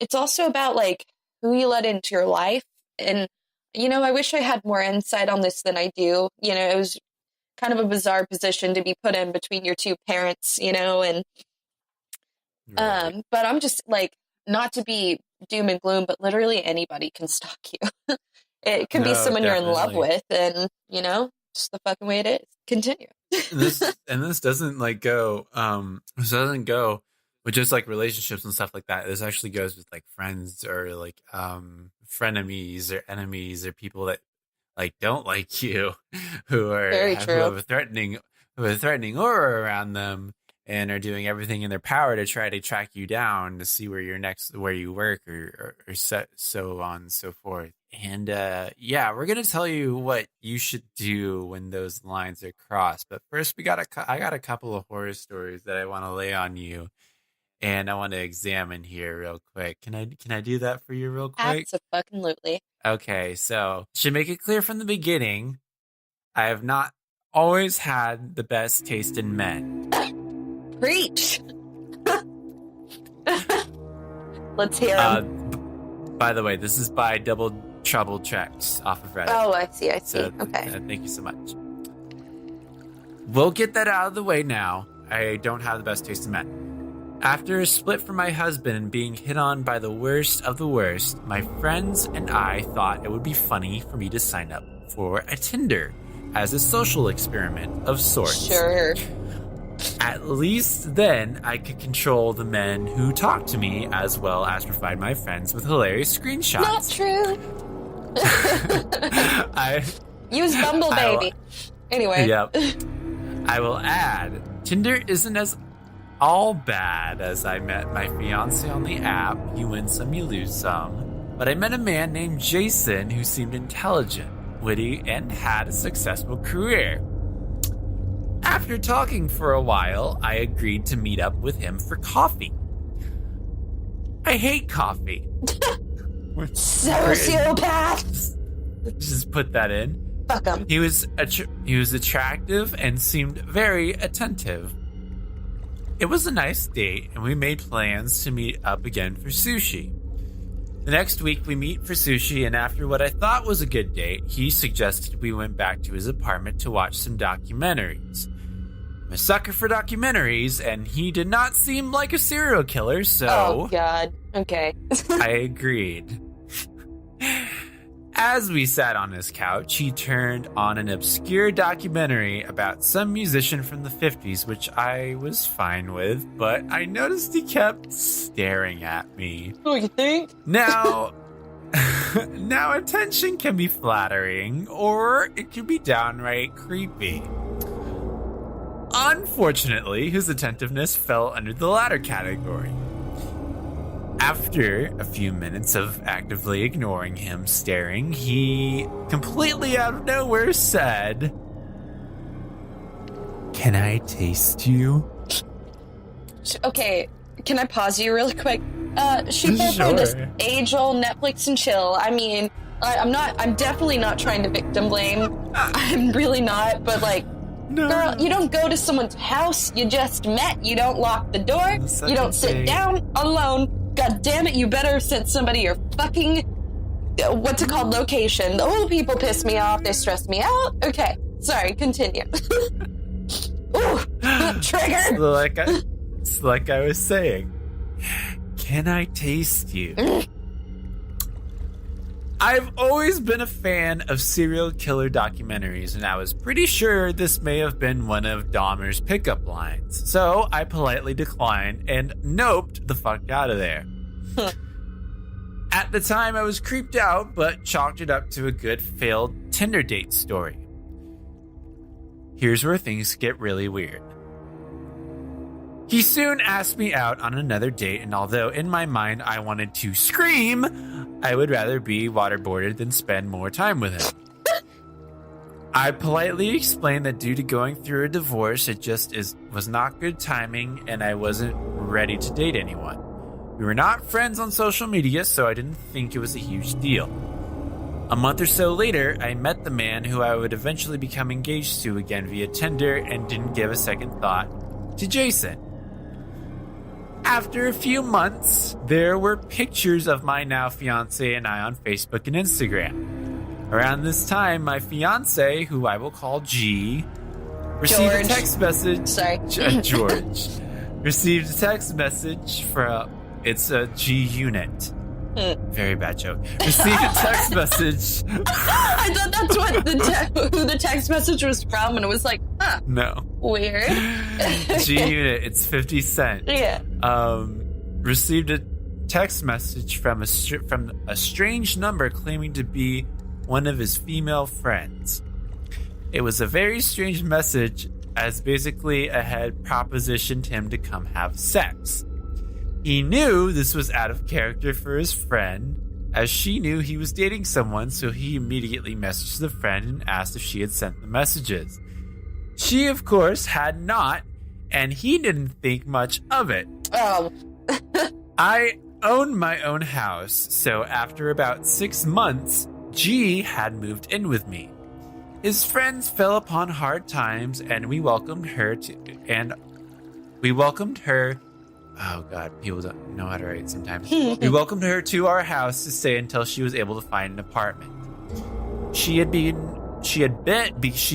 S2: it's also about like who you let into your life. And, you know, I wish I had more insight on this than I do. You know, it was kind of a bizarre position to be put in between your two parents, you know, and
S1: Right.
S2: but I'm just like, not to be doom and gloom, but literally anybody can stalk you. It can be someone you're in love with, and you know, just the fucking way it is. Continue.
S1: This doesn't like go this doesn't go with just like relationships and stuff like that. This actually goes with like friends or like frenemies or enemies or people that like don't like you who have a threatening aura around them and are doing everything in their power to try to track you down to see where you work or so on and so forth. And yeah, we're gonna tell you what you should do when those lines are crossed. But first, I got a couple of horror stories that I want to lay on you, and I want to examine here real quick. Can I do that for you real quick?
S2: Absolutely.
S1: Okay, so should make it clear from the beginning, I have not always had the best taste in men.
S2: Preach. Let's hear them.
S1: By the way, this is by Double Trouble Checks off of Reddit.
S2: Oh, I see.
S1: So,
S2: okay.
S1: Thank you so much. We'll get that out of the way now. I don't have the best taste in men. After a split from my husband and being hit on by the worst of the worst, my friends and I thought it would be funny for me to sign up for a Tinder as a social experiment of sorts.
S2: Sure.
S1: At least then I could control the men who talk to me as well as provide my friends with hilarious screenshots.
S2: Not true. Use Bumble, baby. Anyway.
S1: Yep. I will add, Tinder isn't as all bad as I met my fiance on the app. You win some, you lose some. But I met a man named Jason who seemed intelligent, witty, and had a successful career. After talking for a while, I agreed to meet up with him for coffee. I hate coffee.
S2: Sociopaths.
S1: Just put that in.
S2: Fuck him.
S1: He was attractive and seemed very attentive. It was a nice date, and we made plans to meet up again for sushi. The next week, we meet for sushi, and after what I thought was a good date, he suggested we went back to his apartment to watch some documentaries. I'm a sucker for documentaries, and he did not seem like a serial killer, so...
S2: Oh, God. Okay.
S1: I agreed. As we sat on his couch, he turned on an obscure documentary about some musician from the 50s, which I was fine with, but I noticed he kept staring at me.
S2: Oh, you think?
S1: Now, attention can be flattering, or it can be downright creepy. Unfortunately, his attentiveness fell under the latter category. After a few minutes of actively ignoring him staring, he completely out of nowhere said, "Can I taste you?"
S2: Okay, can I pause you really quick? Sheeple for this age-old Netflix and chill. I mean, I'm definitely not trying to victim blame. I'm really not, but like, no. Girl, you don't go to someone's house you just met. You don't lock the door. You don't sit down alone. God damn it, you better send somebody your fucking, what's it called, location. The old people piss me off. They stress me out. Okay, sorry, continue. Ooh, triggered.
S1: Like I was saying, can I taste you? I've always been a fan of serial killer documentaries, and I was pretty sure this may have been one of Dahmer's pickup lines. So I politely declined and noped the fuck out of there. At the time, I was creeped out, but chalked it up to a good failed Tinder date story. Here's where things get really weird. He soon asked me out on another date, and although in my mind I wanted to scream, I would rather be waterboarded than spend more time with him. I politely explained that due to going through a divorce, it just was not good timing, and I wasn't ready to date anyone. We were not friends on social media, so I didn't think it was a huge deal. A month or so later, I met the man who I would eventually become engaged to again via Tinder and didn't give a second thought to Jason. After a few months, there were pictures of my now fiance and I on Facebook and Instagram. Around this time, my fiance, who I will call G, received a text message.
S2: Sorry.
S1: George. Received a text message from, it's a G unit. Very bad joke. Received a text message.
S2: I thought that's what who the text message was from, and it was like, huh.
S1: No.
S2: Weird.
S1: G unit, it's 50 Cent.
S2: Yeah.
S1: Received a text message from a strange number claiming to be one of his female friends. It was a very strange message, as basically it had propositioned him to come have sex. He knew this was out of character for his friend, as she knew he was dating someone, so he immediately messaged the friend and asked if she had sent the messages. She, of course, had not, and he didn't think much of it.
S2: Oh.
S1: I own my own house, so after about 6 months, G had moved in with me. His friends fell upon hard times, and we welcomed her oh god, people don't know how to write sometimes. We welcomed her to our house to stay until she was able to find an apartment. She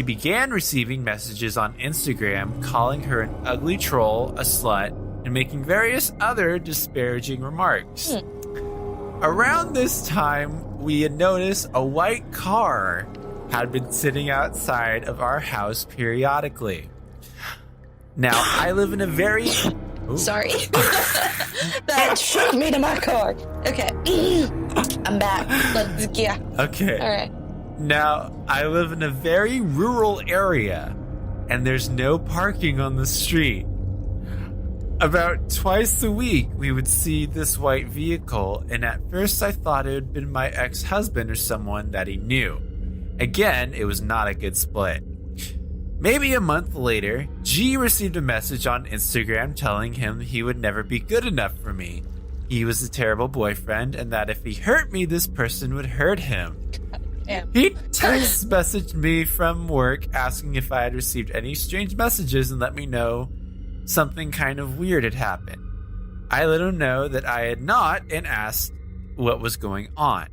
S1: began receiving messages on Instagram calling her an ugly troll, a slut, and making various other disparaging remarks. Around this time, we had noticed a white car had been sitting outside of our house periodically. Now, I live in a very... Ooh.
S2: Sorry. That shook me to my car. Okay. I'm back.
S1: Okay.
S2: All right.
S1: Now, I live in a very rural area, and there's no parking on the street. About twice a week, we would see this white vehicle, and at first I thought it had been my ex-husband or someone that he knew. Again, it was not a good split. Maybe a month later, G received a message on Instagram telling him he would never be good enough for me. He was a terrible boyfriend, and that if he hurt me, this person would hurt him.
S2: Damn.
S1: He text messaged me from work asking if I had received any strange messages and let me know something kind of weird had happened. I let him know that I had not and asked what was going on.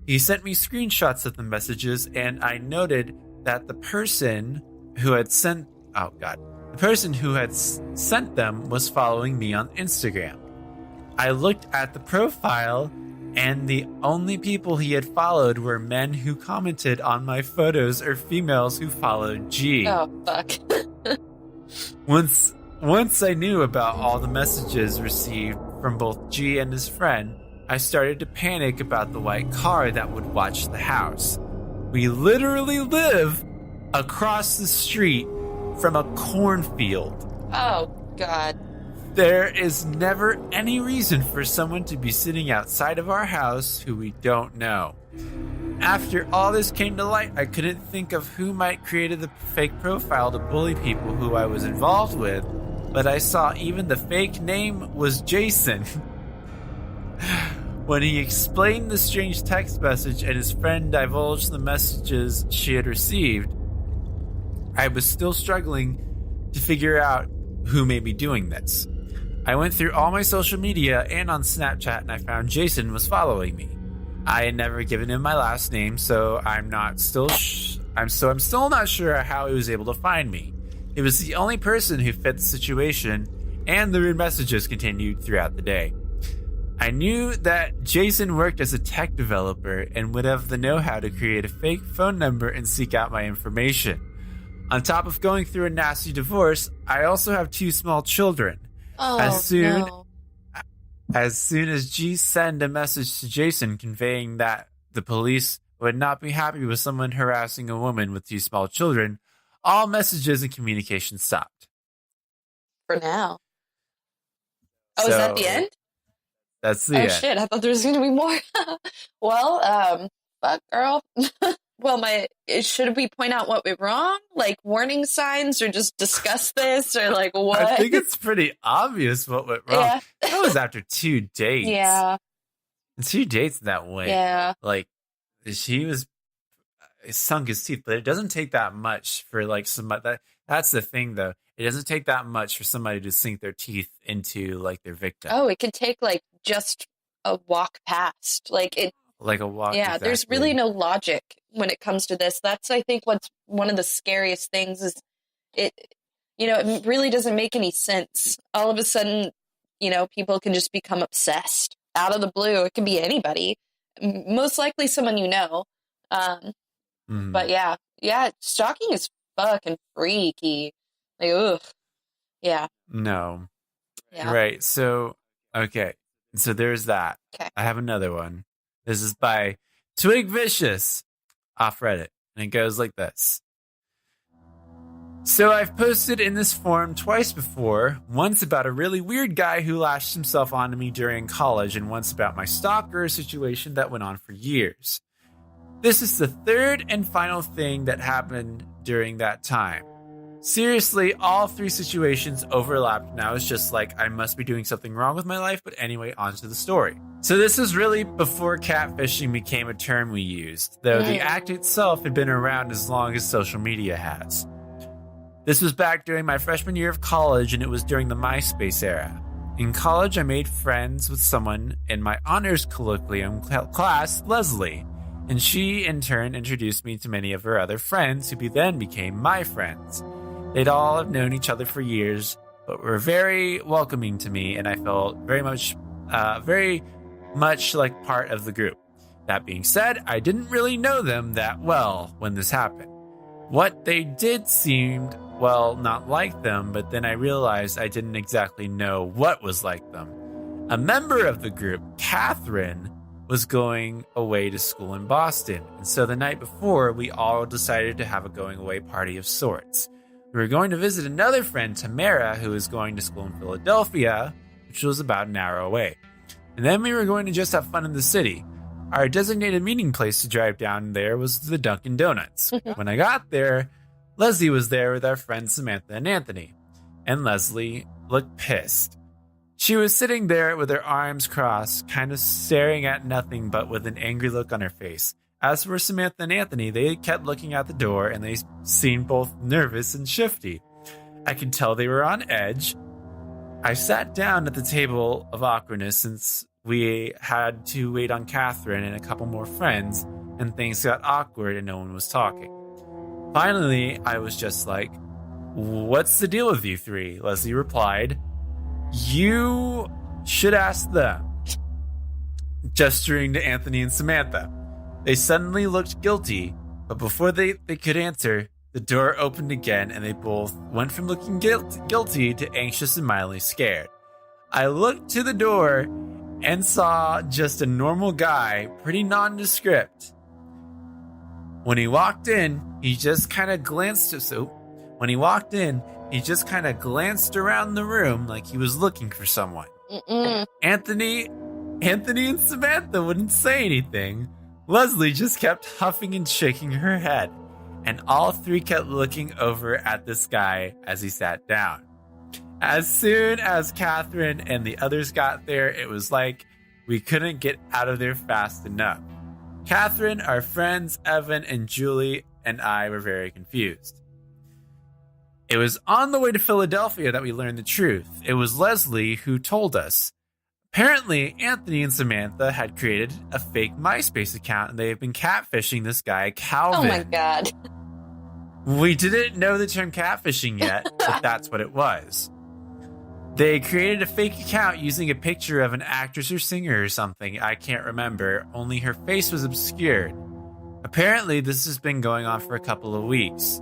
S1: He sent me screenshots of the messages, and I noted that the person who had sent them was following me on Instagram. I looked at the profile, and the only people he had followed were men who commented on my photos or females who followed G.
S2: Oh, fuck.
S1: Once I knew about all the messages received from both G and his friend, I started to panic about the white car that would watch the house. We literally live across the street from a cornfield.
S2: Oh, God.
S1: There is never any reason for someone to be sitting outside of our house who we don't know. After all this came to light, I couldn't think of who might created the fake profile to bully people who I was involved with, but I saw even the fake name was Jason. When he explained the strange text message and his friend divulged the messages she had received, I was still struggling to figure out who may be doing this. I went through all my social media and on Snapchat, and I found Jason was following me. I had never given him my last name, so I'm still not sure how he was able to find me. It was the only person who fit the situation, and the rude messages continued throughout the day. I knew that Jason worked as a tech developer and would have the know-how to create a fake phone number and seek out my information. On top of going through a nasty divorce, I also have 2 small children. As soon as G sent a message to Jason conveying that the police would not be happy with someone harassing a woman with 2 small children, all messages and communication stopped.
S2: For now. Oh, is that the end?
S1: That's the end.
S2: Oh shit, I thought there was going to be more. Well, fuck, girl. Well, should we point out what went wrong? Like warning signs, or just discuss this, or like what?
S1: I think it's pretty obvious what went wrong. Yeah. That was after 2 dates.
S2: Yeah.
S1: 2 dates that way.
S2: Yeah.
S1: Like, he sunk his teeth, but it doesn't take that much for like somebody. That's the thing, though. It doesn't take that much for somebody to sink their teeth into like their victim.
S2: Oh, it could take like just a walk past, like a walk. Yeah, exactly. There's really no logic when it comes to this. That's, I think, what's one of the scariest things is it really doesn't make any sense. All of a sudden, people can just become obsessed out of the blue. It can be anybody, most likely someone you know. But yeah, stalking is fucking freaky. Like, ugh. Yeah.
S1: No.
S2: Yeah.
S1: Right. So, okay. So there's that.
S2: Okay.
S1: I have another one. This is by Twig Vicious off Reddit. And it goes like this. So I've posted in this forum twice before. Once about a really weird guy who lashed himself onto me during college, and once about my stalker situation that went on for years. This is the third and final thing that happened during that time. Seriously, all 3 situations overlapped, and I was just like, I must be doing something wrong with my life, but anyway, on to the story. So this is really before catfishing became a term we used, though the act itself had been around as long as social media has. This was back during my freshman year of college, and it was during the MySpace era. In college, I made friends with someone in my honors colloquium class, Leslie, and she, in turn, introduced me to many of her other friends, who then became my friends. They'd all have known each other for years, but were very welcoming to me, and I felt very much like part of the group. That being said, I didn't really know them that well when this happened. What they did seemed, well, not like them, but then I realized I didn't exactly know what was like them. A member of the group, Catherine, was going away to school in Boston, and so the night before, we all decided to have a going-away party of sorts. We were going to visit another friend, Tamara, who was going to school in Philadelphia, which was about an hour away. And then we were going to just have fun in the city. Our designated meeting place to drive down there was the Dunkin' Donuts. When I got there, Leslie was there with our friends Samantha and Anthony. And Leslie looked pissed. She was sitting there with her arms crossed, kind of staring at nothing but with an angry look on her face. As for Samantha and Anthony, they kept looking at the door, and they seemed both nervous and shifty. I could tell they were on edge. I sat down at the table of awkwardness since we had to wait on Catherine and a couple more friends, and things got awkward and no one was talking. Finally, I was just like, "What's the deal with you 3?" Leslie replied, "You should ask them," gesturing to Anthony and Samantha. They suddenly looked guilty, but before they could answer, the door opened again and they both went from looking guilty to anxious and mildly scared. I looked to the door and saw just a normal guy, pretty nondescript. When he walked in, he just kind of glanced around the room like he was looking for someone. Anthony and Samantha wouldn't say anything. Leslie just kept huffing and shaking her head, and all 3 kept looking over at this guy as he sat down. As soon as Catherine and the others got there, it was like We couldn't get out of there fast enough. Catherine, our friends, Evan, and Julie, and I were very confused. It was on the way to Philadelphia that we learned the truth. It was Leslie who told us. Apparently, Anthony and Samantha had created a fake MySpace account, and they have been catfishing this guy, Calvin.
S2: Oh my God.
S1: We didn't know the term catfishing yet, but that's what it was. They created a fake account using a picture of an actress or singer or something. I can't remember, only her face was obscured. Apparently, this has been going on for a couple of weeks,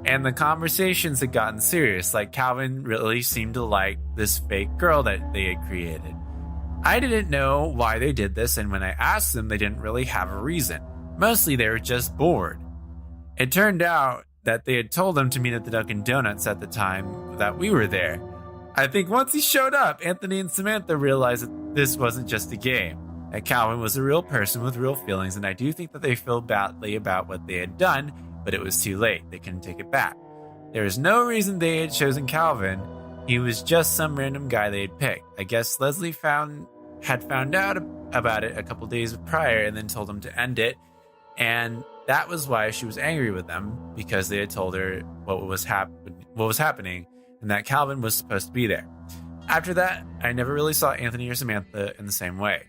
S1: and the conversations had gotten serious, like Calvin really seemed to like this fake girl that they had created. I didn't know why they did this, and when I asked them, they didn't really have a reason. Mostly they were just bored. It turned out that they had told him to meet at the Dunkin' Donuts at the time that we were there. I think once he showed up, Anthony and Samantha realized that this wasn't just a game, that Calvin was a real person with real feelings, and I do think that they feel badly about what they had done, but it was too late. They couldn't take it back. There was no reason they had chosen Calvin. He was just some random guy they had picked. I guess Leslie had found out about it a couple days prior and then told him to end it, and that was why she was angry with them, because they had told her what was happening, and that Calvin was supposed to be there. After that, I never really saw Anthony or Samantha in the same way.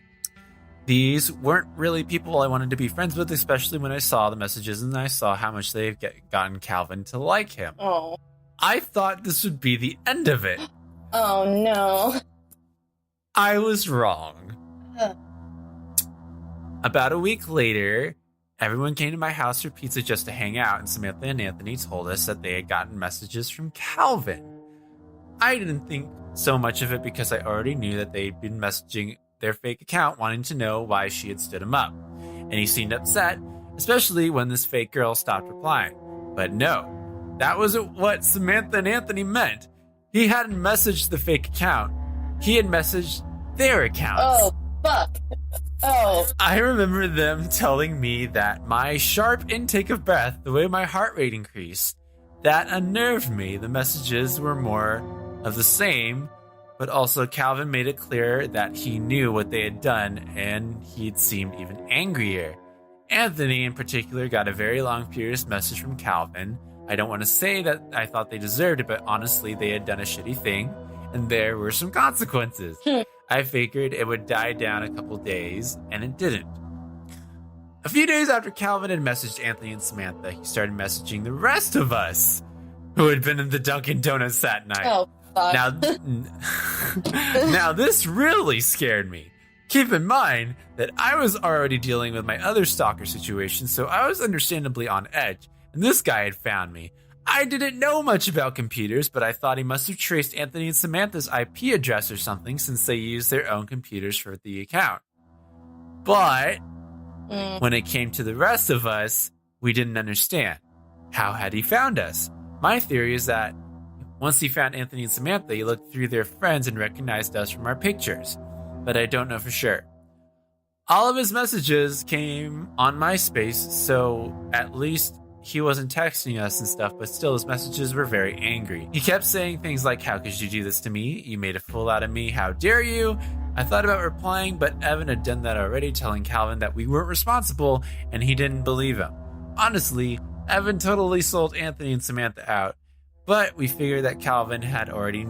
S1: These weren't really people I wanted to be friends with, especially when I saw the messages and I saw how much they've gotten Calvin to like him.
S2: Oh.
S1: I thought this would be the end of it.
S2: Oh, no.
S1: I was wrong. About a week later, everyone came to my house for pizza just to hang out, and Samantha and Anthony told us that they had gotten messages from Calvin. I didn't think so much of it because I already knew that they'd been messaging their fake account wanting to know why she had stood him up. And he seemed upset, especially when this fake girl stopped replying. But no, that wasn't what Samantha and Anthony meant. He hadn't messaged the fake account. He had messaged their accounts.
S2: Oh, fuck. Oh.
S1: I remember them telling me that my sharp intake of breath, the way my heart rate increased, that unnerved me. The messages were more of the same, but also Calvin made it clear that he knew what they had done, and he'd seemed even angrier. Anthony, in particular, got a very long, furious message from Calvin. I don't want to say that I thought they deserved it, but honestly, they had done a shitty thing, and there were some consequences. I figured it would die down a couple days, and it didn't. A few days after Calvin had messaged Anthony and Samantha, he started messaging the rest of us who had been in the Dunkin' Donuts that night.
S2: Oh, fuck.
S1: Now this really scared me. Keep in mind that I was already dealing with my other stalker situation, so I was understandably on edge, and this guy had found me. I didn't know much about computers, but I thought he must have traced Anthony and Samantha's IP address or something since they used their own computers for the account. But when it came to the rest of us, we didn't understand. How had he found us? My theory is that once he found Anthony and Samantha, he looked through their friends and recognized us from our pictures, but I don't know for sure. All of his messages came on MySpace, so at least he wasn't texting us and stuff, but still his messages were very angry. He kept saying things like, "How could you do this to me? You made a fool out of me. How dare you?" I thought about replying, but Evan had done that already, telling Calvin that we weren't responsible, and he didn't believe him. Honestly, Evan totally sold Anthony and Samantha out, but we figured that Calvin had already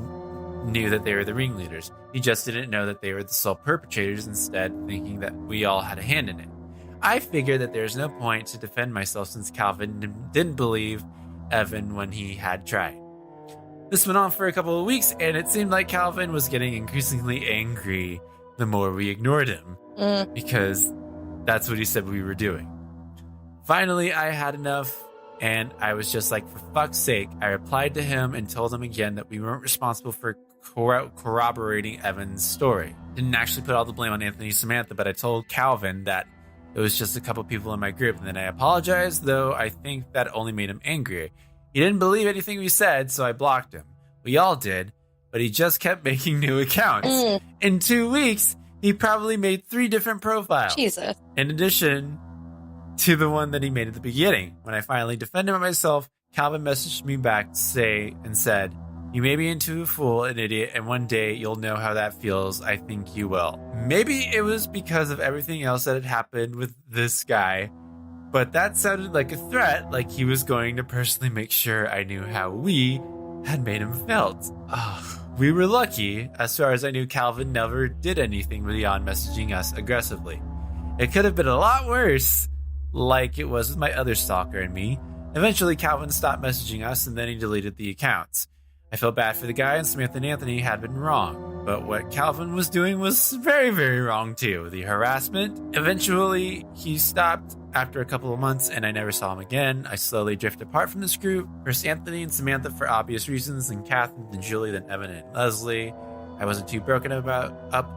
S1: knew that they were the ringleaders. He just didn't know that they were the sole perpetrators, instead thinking that we all had a hand in it. I figured that there's no point to defend myself since Calvin didn't believe Evan when he had tried. This went on for a couple of weeks, and it seemed like Calvin was getting increasingly angry the more we ignored him, because that's what he said we were doing. Finally, I had enough, and I was just like, for fuck's sake. I replied to him and told him again that we weren't responsible for corroborating Evan's story. Didn't actually put all the blame on Anthony and Samantha, but I told Calvin that it was just a couple people in my group, and then I apologized, though I think that only made him angrier. He didn't believe anything we said, so I blocked him. We all did, but he just kept making new accounts. In 2 weeks, he probably made 3 different profiles.
S2: Jesus.
S1: In addition to the one that he made at the beginning. When I finally defended myself, Calvin messaged me back and said, You may be into a fool, an idiot, and one day you'll know how that feels. I think you will. Maybe it was because of everything else that had happened with this guy, but that sounded like a threat, like he was going to personally make sure I knew how we had made him felt. We were lucky. As far as I knew, Calvin never did anything beyond messaging us aggressively. It could have been a lot worse, like it was with my other stalker and me. Eventually, Calvin stopped messaging us, and then he deleted the accounts. I felt bad for the guy, and Samantha and Anthony had been wrong. But what Calvin was doing was very, very wrong too. The harassment. Eventually, he stopped after a couple of months, and I never saw him again. I slowly drifted apart from this group. First Anthony and Samantha for obvious reasons, then Catherine, then Julie, then Evan and Leslie. I wasn't too broken up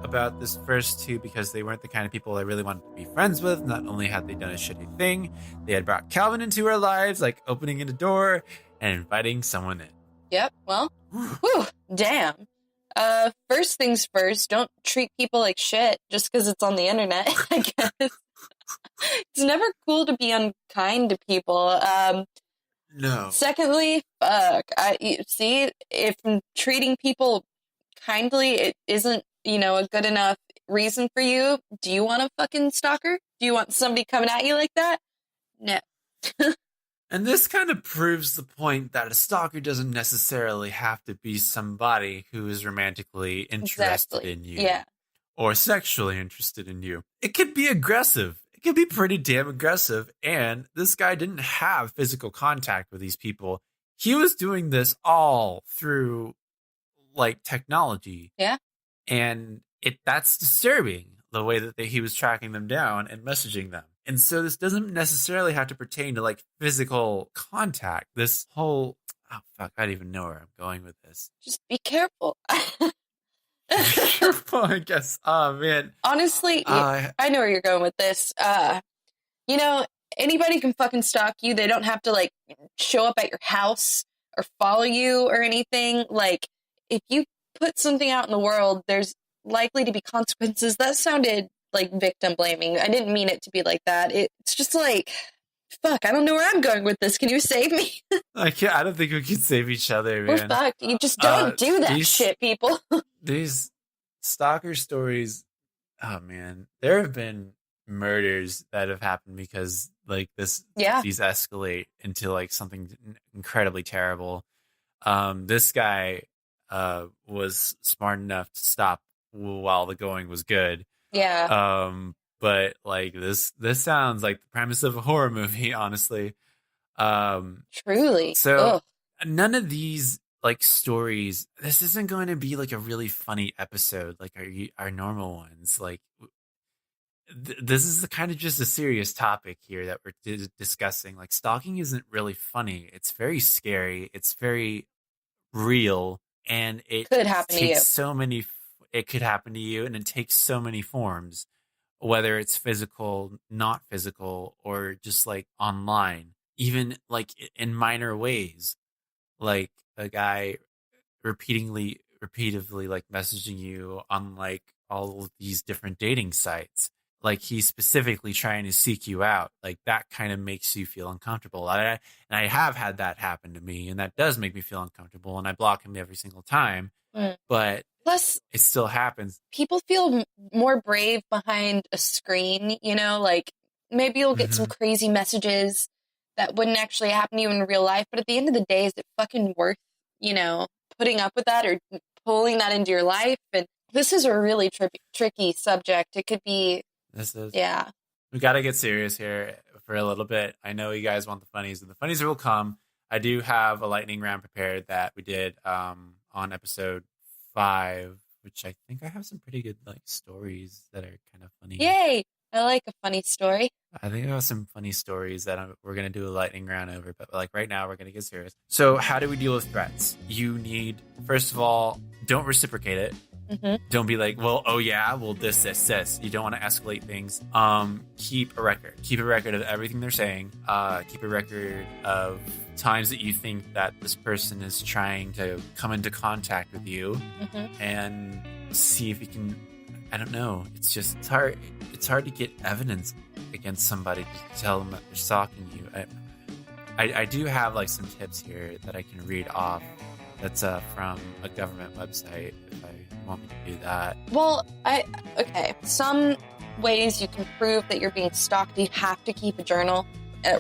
S1: about this first two because they weren't the kind of people I really wanted to be friends with. Not only had they done a shitty thing, they had brought Calvin into our lives, like opening in a door and inviting someone in.
S2: Yep, well, whew, damn. First things first, don't treat people like shit just because it's on the internet, I guess. It's never cool to be unkind to people.
S1: No.
S2: Secondly, if treating people kindly, it isn't, a good enough reason for you. Do you want a fucking stalker? Do you want somebody coming at you like that? No.
S1: And this kind of proves the point that a stalker doesn't necessarily have to be somebody who is romantically interested in you.
S2: Yeah.
S1: Or sexually interested in you. It could be aggressive. It could be pretty damn aggressive. And this guy didn't have physical contact with these people. He was doing this all through technology.
S2: Yeah.
S1: And that's disturbing, the way that he was tracking them down and messaging them. And so this doesn't necessarily have to pertain to physical contact. This whole, I don't even know where I'm going with this.
S2: Just be careful.
S1: Be careful, I guess. Oh man.
S2: Honestly, I know where you're going with this. Anybody can fucking stalk you. They don't have to show up at your house or follow you or anything. If you put something out in the world, there's likely to be consequences. That sounded like victim blaming. I didn't mean it to be like that. It's just fuck, I don't know where I'm going with this. Can you save me?
S1: I don't think we can save each other, man.
S2: We're fucked. You just don't do that shit, people.
S1: These stalker stories, oh man, there have been murders that have happened because these escalate into something incredibly terrible. This guy was smart enough to stop while the going was good.
S2: Yeah.
S1: But this sounds like the premise of a horror movie, honestly.
S2: Truly.
S1: So none of these stories, this isn't going to be a really funny episode like our normal ones. This is kind of just a serious topic here that we're discussing. Stalking isn't really funny. It's very scary. It's very real, and it
S2: could happen to you.
S1: It could happen to you, and it takes so many forms, whether it's physical, not physical, or just online, even in minor ways, like a guy repeatedly messaging you on all of these different dating sites. He's specifically trying to seek you out. That kind of makes you feel uncomfortable. And I have had that happen to me, and that does make me feel uncomfortable, and I block him every single time. But
S2: plus,
S1: it still happens.
S2: People feel more brave behind a screen, maybe you'll get some crazy messages that wouldn't actually happen to you in real life. But at the end of the day, is it fucking worth, putting up with that or pulling that into your life? And this is a really tricky subject. It could be... Yeah.
S1: We got to get serious here for a little bit. I know you guys want the funnies, and the funnies will come. I do have a lightning round prepared that we did on episode 5, which I think I have some pretty good stories that are kind of funny.
S2: Yay! I like a funny story.
S1: I think I have some funny stories that we're going to do a lightning round over, but right now we're going to get serious. So how do we deal with threats? You need, first of all, don't reciprocate it.
S2: Mm-hmm.
S1: Don't be this. You don't want to escalate things. Keep a record. Keep a record of everything they're saying. Keep a record of times that you think that this person is trying to come into contact with you, and see if you can. I don't know. It's hard. It's hard to get evidence against somebody to tell them that they're stalking you. I do have some tips here that I can read off that's from a government website if I want me to do that.
S2: Well, okay. Some ways you can prove that you're being stalked. You have to keep a journal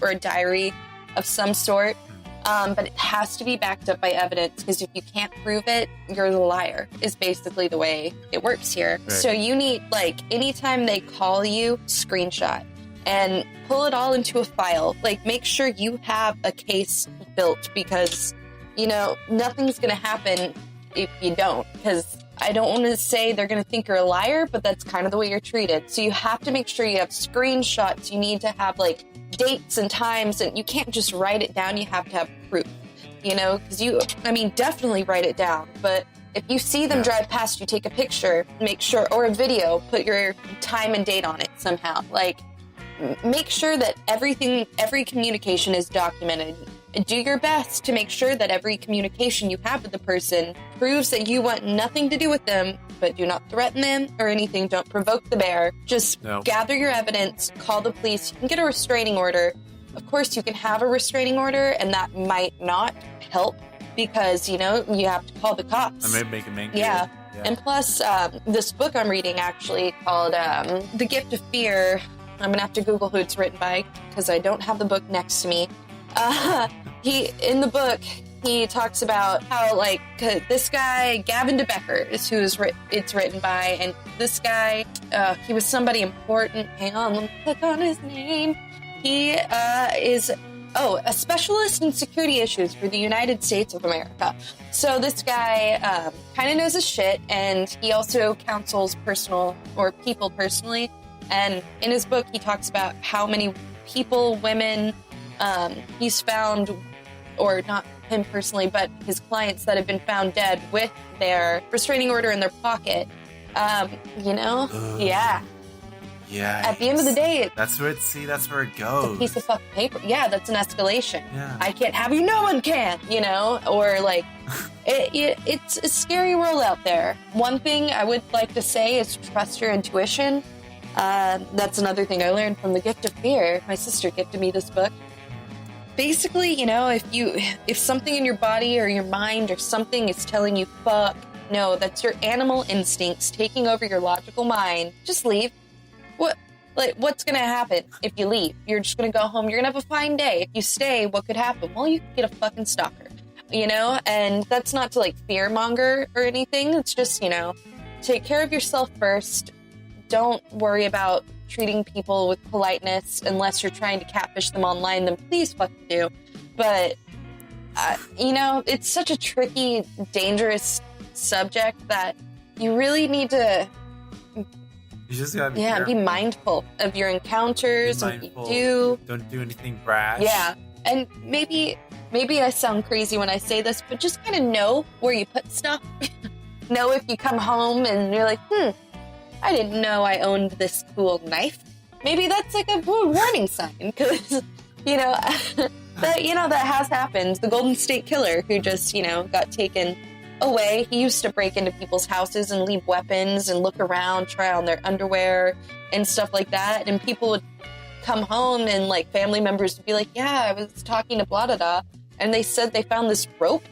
S2: or a diary of some sort. But it has to be backed up by evidence, because if you can't prove it, you're the liar, is basically the way it works here.
S1: Right.
S2: So you need, like, anytime they call you, screenshot and pull it all into a file. Like, make sure you have a case built, because, you know, nothing's going to happen if you don't, because I don't want to say they're going to think you're a liar, but that's kind of the way you're treated. So you have to make sure you have screenshots. You need to have, like, dates and times, and you can't just write it down. You have to have proof, you know, because definitely write it down. But if you see them drive past you, take a picture, make sure, or a video, put your time and date on it somehow. Like, make sure that every communication is documented. Do your best to make sure that every communication you have with the person proves that you want nothing to do with them, but do not threaten them or anything. Don't provoke the bear. Just gather your evidence, call the police. You can get a restraining order. Of course, you can have a restraining order, and that might not help because, you know, you have to call the cops.
S1: I may make a main
S2: yeah. And plus, this book I'm reading actually called The Gift of Fear. I'm going to have to Google who it's written by because I don't have the book next to me. In the book, he talks about how, like, this guy, Gavin DeBecker, is who it's written by, and this guy, he was somebody important. Hang on, let me click on his name. He is a specialist in security issues for the United States of America. So this guy kind of knows his shit, and he also counsels people personally. And in his book, he talks about how many people, women, he's found, or not him personally, but his clients that have been found dead with their restraining order in their pocket. Yeah.
S1: Yeah.
S2: At the end of the day,
S1: that's where it goes.
S2: It's a piece of fucking paper. Yeah, that's an escalation.
S1: Yeah.
S2: I can't have you. No one can. You know, or like, it's a scary world out there. One thing I would like to say is trust your intuition. That's another thing I learned from The Gift of Fear. My sister gifted me this book. Basically, you know, if something in your body or your mind or something is telling you fuck, no, that's your animal instincts taking over your logical mind. Just leave. What's gonna happen if you leave? You're just gonna go home. You're gonna have a fine day. If you stay, what could happen? Well, you could get a fucking stalker, you know? And that's not to, like, fear monger or anything. It's just, you know, take care of yourself first. Don't worry about treating people with politeness unless you're trying to catfish them online. Then please fucking do. But, you know, it's such a tricky, dangerous subject that you really need to...
S1: You just gotta be
S2: be mindful of your encounters and what you do.
S1: Don't do anything brash.
S2: Yeah. And maybe I sound crazy when I say this, but just kind of know where you put stuff. Know if you come home and you're like, I didn't know I owned this cool knife. Maybe that's like a warning sign, because, you know, that has happened. The Golden State Killer, who just, you know, got taken away. He used to break into people's houses and leave weapons and look around, try on their underwear and stuff like that. And people would come home and, like, family members would be like, yeah, I was talking to blah, blah, blah. And they said they found this rope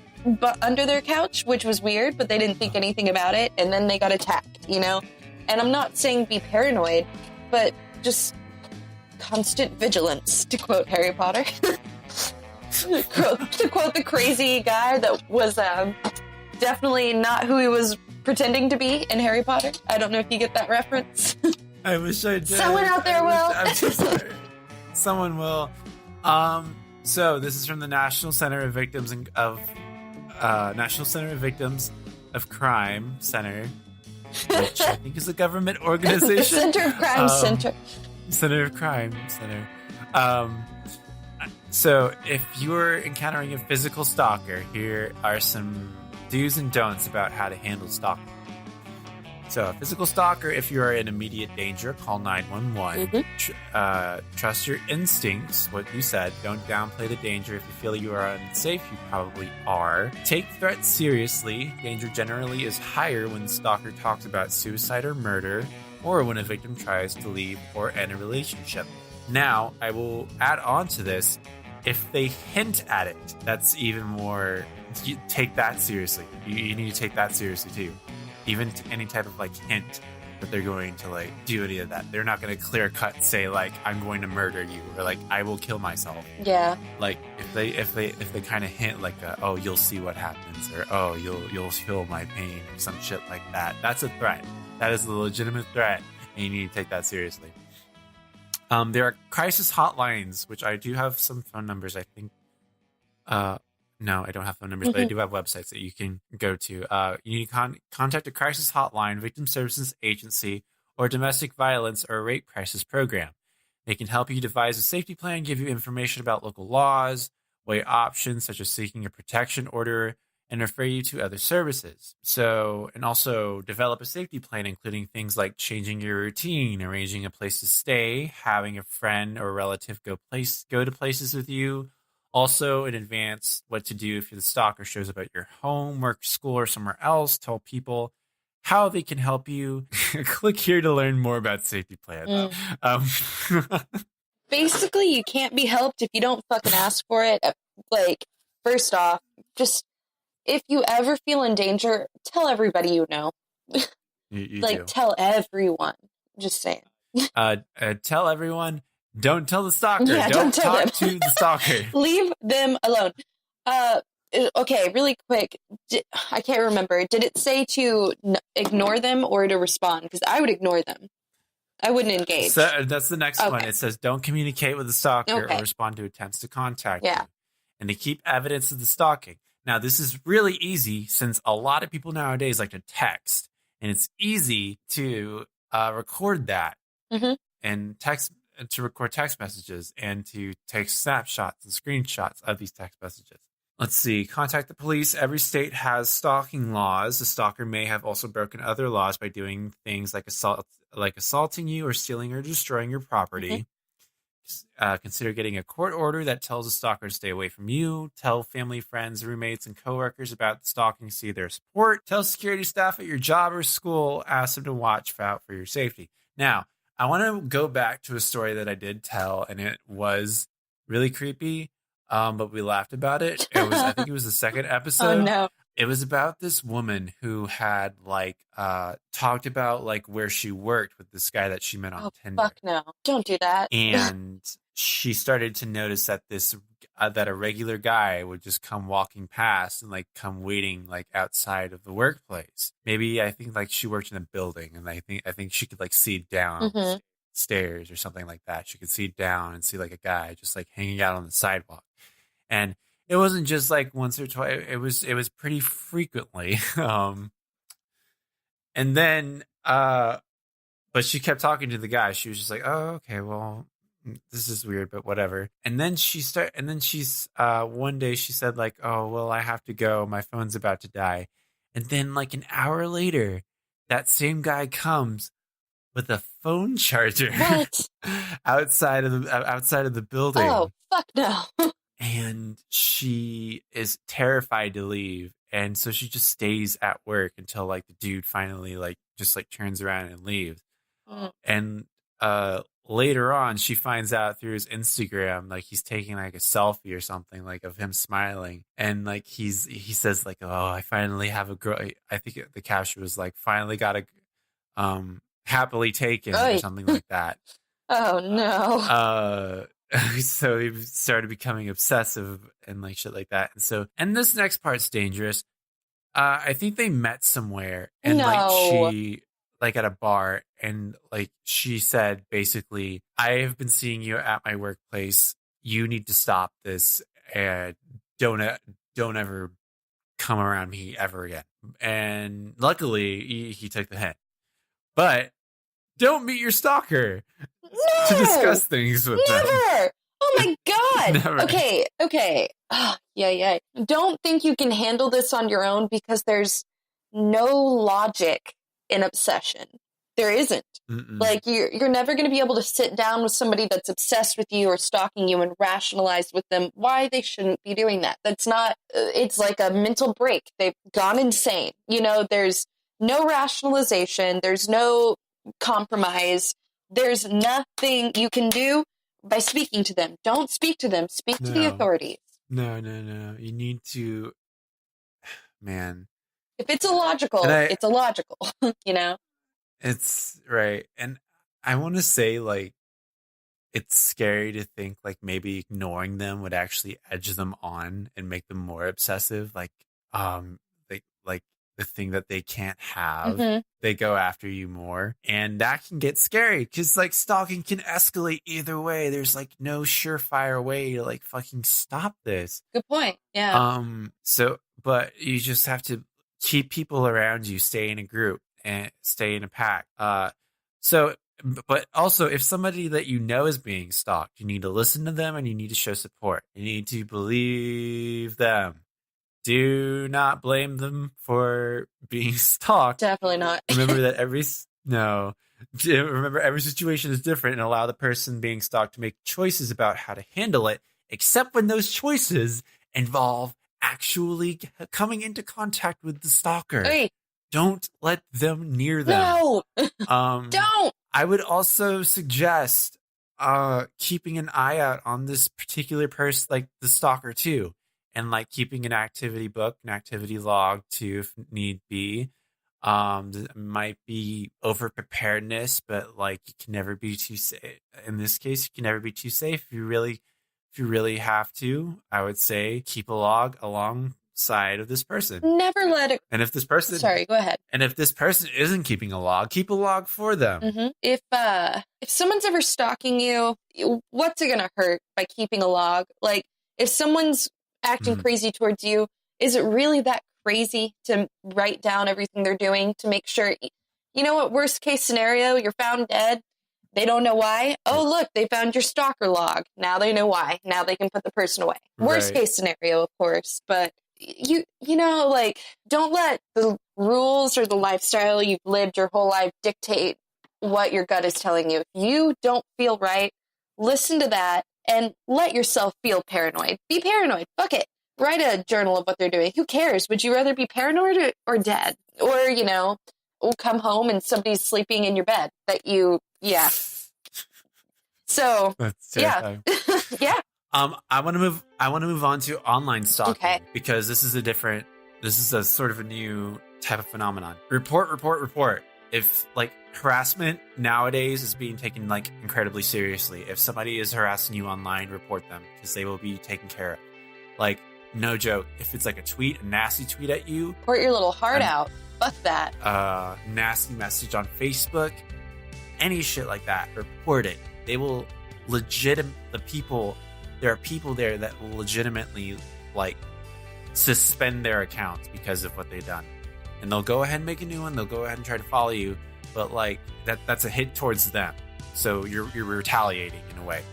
S2: under their couch, which was weird, but they didn't think anything about it. And then they got attacked, you know? And I'm not saying be paranoid, but just constant vigilance, to quote Harry Potter. to quote the crazy guy that was definitely not who he was pretending to be in Harry Potter. I don't know if you get that reference.
S1: I wish I did.
S2: Someone out there will.
S1: I'm so sorry. Someone will. So this is from the National Center of Victims of Crime Center, which I think is a government organization.
S2: Center of Crime Center.
S1: Center of Crime Center. So if you're encountering a physical stalker, here are some do's and don'ts about how to handle stalking. So a physical stalker, if you are in immediate danger, call 911. Mm-hmm. Trust your instincts, what you said. Don't downplay the danger. If you feel you are unsafe, you probably are. Take threats seriously. Danger generally is higher when the stalker talks about suicide or murder, or when a victim tries to leave or end a relationship. Now, I will add on to this. If they hint at it, that's even more. You take that seriously. You need to take that seriously too. Even any type of like hint that they're going to like do any of that. They're not going to clear cut say like I'm going to murder you or like I will kill myself.
S2: Yeah.
S1: Like if they kind of hint like oh you'll see what happens or oh you'll feel my pain or some shit like that. That's a threat. That is a legitimate threat, and you need to take that seriously. There are crisis hotlines, which I do have some phone numbers. I think. No, I don't have phone numbers, but I do have websites that you can go to. You need to contact a crisis hotline, victim services agency, or domestic violence or rape crisis program. They can help you devise a safety plan, give you information about local laws, weigh options such as seeking a protection order, and refer you to other services. So, and also develop a safety plan, including things like changing your routine, arranging a place to stay, having a friend or relative go to places with you. Also, in advance, what to do if the stalker shows up at your home, work, school, or somewhere else. Tell people how they can help you. Click here to learn more about safety plan.
S2: Basically, you can't be helped if you don't fucking ask for it. Like, first off, just if you ever feel in danger, tell everybody you know.
S1: You
S2: like,
S1: do.
S2: Tell everyone. Just saying.
S1: Tell everyone. Don't tell the stalker.
S2: Yeah,
S1: don't
S2: tell
S1: talk
S2: them.
S1: to the stalker.
S2: Leave them alone. Okay, really quick. I can't remember. Did it say to ignore them or to respond? Because I would ignore them. I wouldn't engage.
S1: So that's the next one. It says don't communicate with the stalker or respond to attempts to contact you. And to keep evidence of the stalking. Now, this is really easy since a lot of people nowadays like to text. And it's easy to record that and record text messages and to take snapshots and screenshots of these text messages. Let's see. Contact the police. Every state has stalking laws. The stalker may have also broken other laws by doing things like assaulting you or stealing or destroying your property. Consider getting a court order that tells the stalker to stay away from you. Tell family, friends, roommates, and coworkers about stalking. See their support. Tell security staff at your job or school. Ask them to watch out for your safety. Now, I want to go back to a story that I did tell, and it was really creepy, but we laughed about it. I think it was the second episode.
S2: Oh, no.
S1: It was about this woman who had talked about where she worked with this guy that she met on Tinder.
S2: Fuck no. Don't do that.
S1: And she started to notice that that a regular guy would just come walking past and come waiting outside of the workplace. Maybe I think she worked in a building, and I think she could see down stairs or something like that. She could see down and see a guy just hanging out on the sidewalk. And it wasn't just once or twice. It was pretty frequently. And then, but she kept talking to the guy. She was just like, "Oh, okay, well, this is weird, but whatever." And then one day she said "Oh, well, I have to go. My phone's about to die." And then an hour later, that same guy comes with a phone charger outside of the building.
S2: Oh, fuck no.
S1: And she is terrified to leave. And so she just stays at work until the dude finally just turns around and leaves. And later on, she finds out through his Instagram, he's taking a selfie or something of him smiling. And he says "Oh, I finally have a girl." I think the caption was finally got a happily taken or something like that.
S2: Oh no.
S1: So he started becoming obsessive and shit like that. And this next part's dangerous. I think they met somewhere and she at a bar, and she said basically, "I have been seeing you at my workplace. You need to stop this and don't ever come around me ever again." And luckily he took the hint. But don't meet your stalker to discuss things with them.
S2: Oh my god.
S1: Never.
S2: Okay. Yeah. Don't think you can handle this on your own, because there's no logic in obsession. There isn't. You're never going to be able to sit down with somebody that's obsessed with you or stalking you and rationalize with them why they shouldn't be doing that. That's not, it's like a mental break. They've gone insane. There's no rationalization. There's no compromise. There's nothing you can do by speaking to them. Don't speak to them. Speak to the authorities.
S1: No. You need to, man.
S2: If it's illogical, it's illogical, you know?
S1: It's right. And I want to say, like, it's scary to think, like, maybe ignoring them would actually edge them on and make them more obsessive. Like the thing that they can't have, they go after you more. And that can get scary because, like, stalking can escalate either way. There's, like, no surefire way to, like, fucking stop this.
S2: Good point. Yeah.
S1: But you just have to keep people around you, stay in a group and stay in a pack. But also, if somebody that you know is being stalked, you need to listen to them and you need to show support. You need to believe them. Do not blame them for being stalked.
S2: Definitely not.
S1: Remember that every situation is different, and allow the person being stalked to make choices about how to handle it, except when those choices involve actually coming into contact with the stalker.
S2: Hey.
S1: Don't let them near them.
S2: No. Don't.
S1: I would also suggest keeping an eye out on this particular person, like the stalker too, and like keeping an activity book, an activity log too, if need be. It might be over preparedness, but like you can never be too safe. In this case, you can never be too safe. If you really have to, I would say keep a log alongside of this person.
S2: Never let it.
S1: And if this person,
S2: sorry, go ahead.
S1: And if this person isn't keeping a log, keep a log for them.
S2: Mm-hmm. If someone's ever stalking you, what's it gonna hurt by keeping a log? Like, if someone's acting crazy towards you, is it really that crazy to write down everything they're doing to make sure? You know what? Worst case scenario, you're found dead. They don't know why. Oh, look, they found your stalker log. Now they know why. Now they can put the person away. Worst case scenario, of course, but you know, like, don't let the rules or the lifestyle you've lived your whole life dictate what your gut is telling you. If you don't feel right, listen to that and let yourself feel paranoid. Be paranoid. Fuck it. Write a journal of what they're doing. Who cares? Would you rather be paranoid or dead? Or, you know, come home and somebody's sleeping in your bed that you, yeah. So,
S1: that's terrifying.
S2: Yeah.
S1: I want to move on to online stalking because this is a sort of a new type of phenomenon. Report. If like harassment nowadays is being taken like incredibly seriously. If somebody is harassing you online, report them because they will be taken care of. Like, no joke. If it's like a nasty tweet at you,
S2: report your little heart out. Fuck that.
S1: Nasty message on Facebook, any shit like that, report it. They will there are people there that will legitimately like suspend their accounts because of what they've done. And they'll go ahead and make a new one. They'll go ahead and try to follow you. But like that's a hit towards them. So you're retaliating in a way.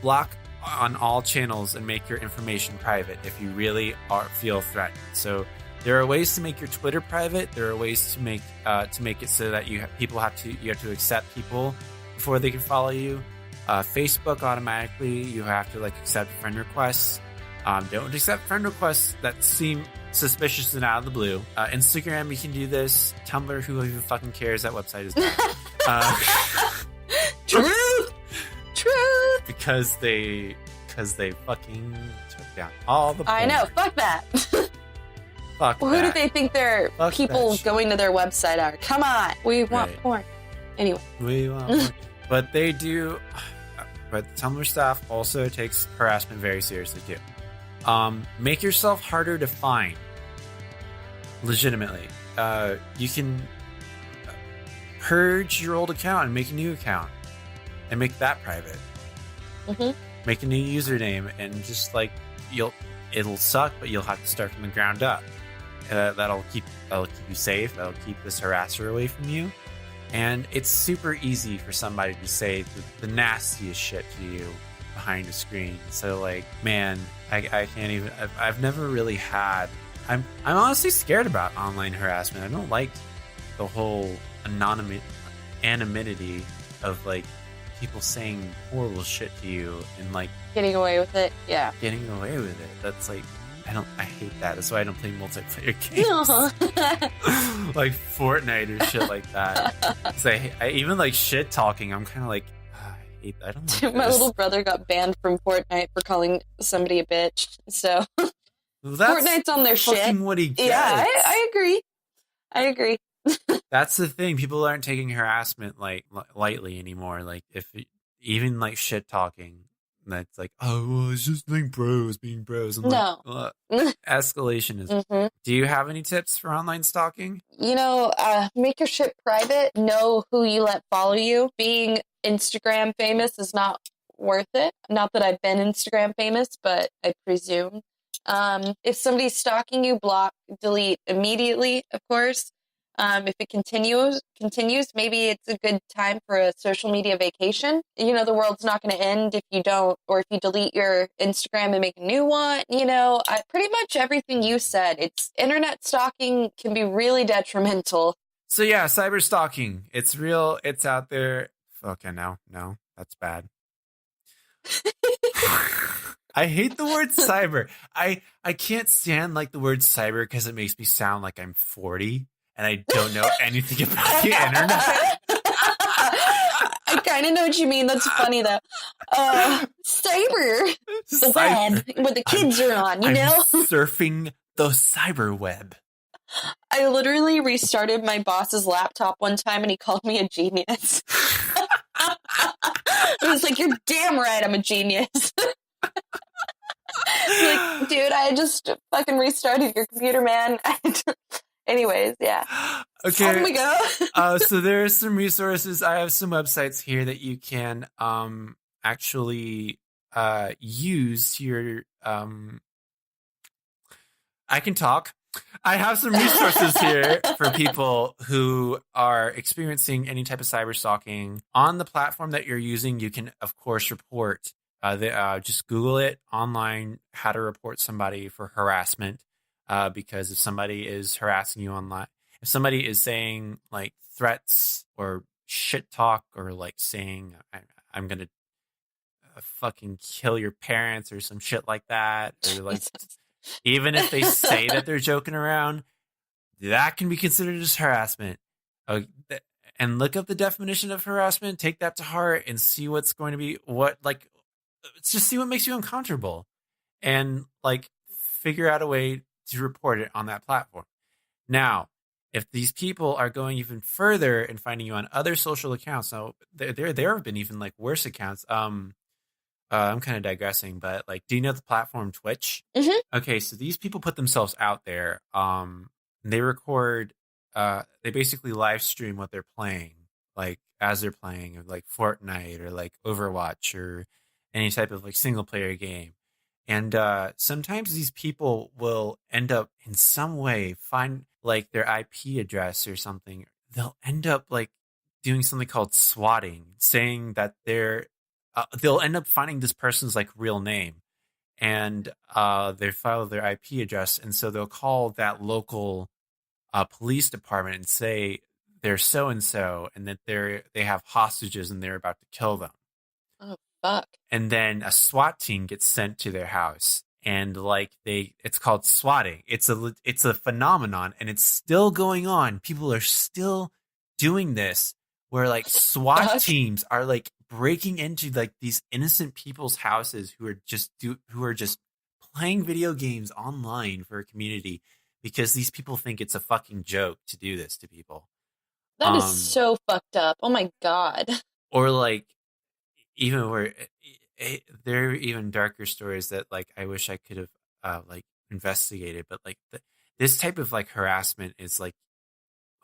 S1: Block on all channels and make your information private if you really feel threatened. So there are ways to make your Twitter private. There are ways to make it so that you have to accept people before they can follow you. Facebook automatically you have to like accept friend requests. Don't accept friend requests that seem suspicious and out of the blue. Instagram, you can do this. Tumblr, who even fucking cares? That website is
S2: Truth.
S1: because they fucking took down all the porn.
S2: I know. Fuck that.
S1: Fuck
S2: who
S1: that.
S2: do they think their people going to their website are? Come on, we want porn. Anyway,
S1: we want porn. But they do. But Tumblr staff also takes harassment very seriously too. Make yourself harder to find. Legitimately, you can purge your old account and make a new account, and make that private. Make a new username, and just like it'll suck, but you'll have to start from the ground up. That'll keep you safe. That'll keep this harasser away from you. And it's super easy for somebody to say the nastiest shit to you behind a screen. So like, man, I can't even. I've never really had. I'm honestly scared about online harassment. I don't like the whole anonymity of like people saying horrible shit to you and like
S2: getting away with it. Yeah,
S1: getting away with it. That's like. I hate that. That's why I don't play multiplayer games. Like Fortnite or shit like that. I even like shit talking. I'm kind of like, I I don't like
S2: Dude, my little brother got banned from Fortnite for calling somebody a bitch. So
S1: that's
S2: Fortnite's on their shit.
S1: What he gets.
S2: Yeah, I agree.
S1: That's the thing. People aren't taking harassment lightly anymore. Like even like shit talking. That's like, oh, well, it's just like bros being bros. I'm
S2: no.
S1: Like, escalation is. Mm-hmm. Do you have any tips for online stalking?
S2: Make your shit private. Know who you let follow you. Being Instagram famous is not worth it. Not that I've been Instagram famous, but I presume. If somebody's stalking you, block, delete immediately, of course. If it continues, maybe it's a good time for a social media vacation. The world's not going to end if you don't, or if you delete your Instagram and make a new one. Pretty much everything you said. It's internet stalking can be really detrimental.
S1: So yeah, cyber stalking. It's real. It's out there. Okay, no, that's bad. I hate the word cyber. I can't stand like the word cyber because it makes me sound like I'm 40. And I don't know anything about the internet.
S2: I kind of know what you mean. That's funny, though. Cyber. The web, where the kids are on,
S1: I'm surfing the cyber web.
S2: I literally restarted my boss's laptop one time, and he called me a genius. It was like, you're damn right I'm a genius. Like, dude, I just fucking restarted your computer, man. Anyways, yeah.
S1: Okay.
S2: On we go.
S1: So there are some resources. I have some websites here that you can actually use your I can talk. I have some resources here for people who are experiencing any type of cyber stalking. On the platform that you're using, you can, of course, report. Just Google it online, how to report somebody for harassment. Because if somebody is harassing you online, if somebody is saying like threats or shit talk or like saying, I'm going to fucking kill your parents or some shit like that, or like, even if they say that they're joking around, that can be considered as harassment. And look up the definition of harassment, take that to heart and see what's going to be just see what makes you uncomfortable and like figure out a way to report it on that platform. Now, if these people are going even further and finding you on other social accounts, now there have been even like worse accounts. I'm kind of digressing, but like, do you know the platform Twitch?
S2: Mm-hmm.
S1: Okay, so these people put themselves out there. They record. They basically live stream what they're playing, like as they're playing, like Fortnite or like Overwatch or any type of like single player game. And sometimes these people will end up in some way find like their IP address or something. They'll end up like doing something called swatting, saying that they'll end up finding this person's like real name, and they follow their IP address, and so they'll call that local police department and say they're so and so, and that they have hostages and they're about to kill them.
S2: Oh. Fuck.
S1: And then a SWAT team gets sent to their house, and like it's called swatting. It's a phenomenon, and it's still going on. People are still doing this, where like SWAT teams are like breaking into like these innocent people's houses who are just playing video games online for a community because these people think it's a fucking joke to do this to people.
S2: That is so fucked up. Oh my God.
S1: Or like, even where there are even darker stories that like I wish I could have like investigated, but like this type of like harassment is like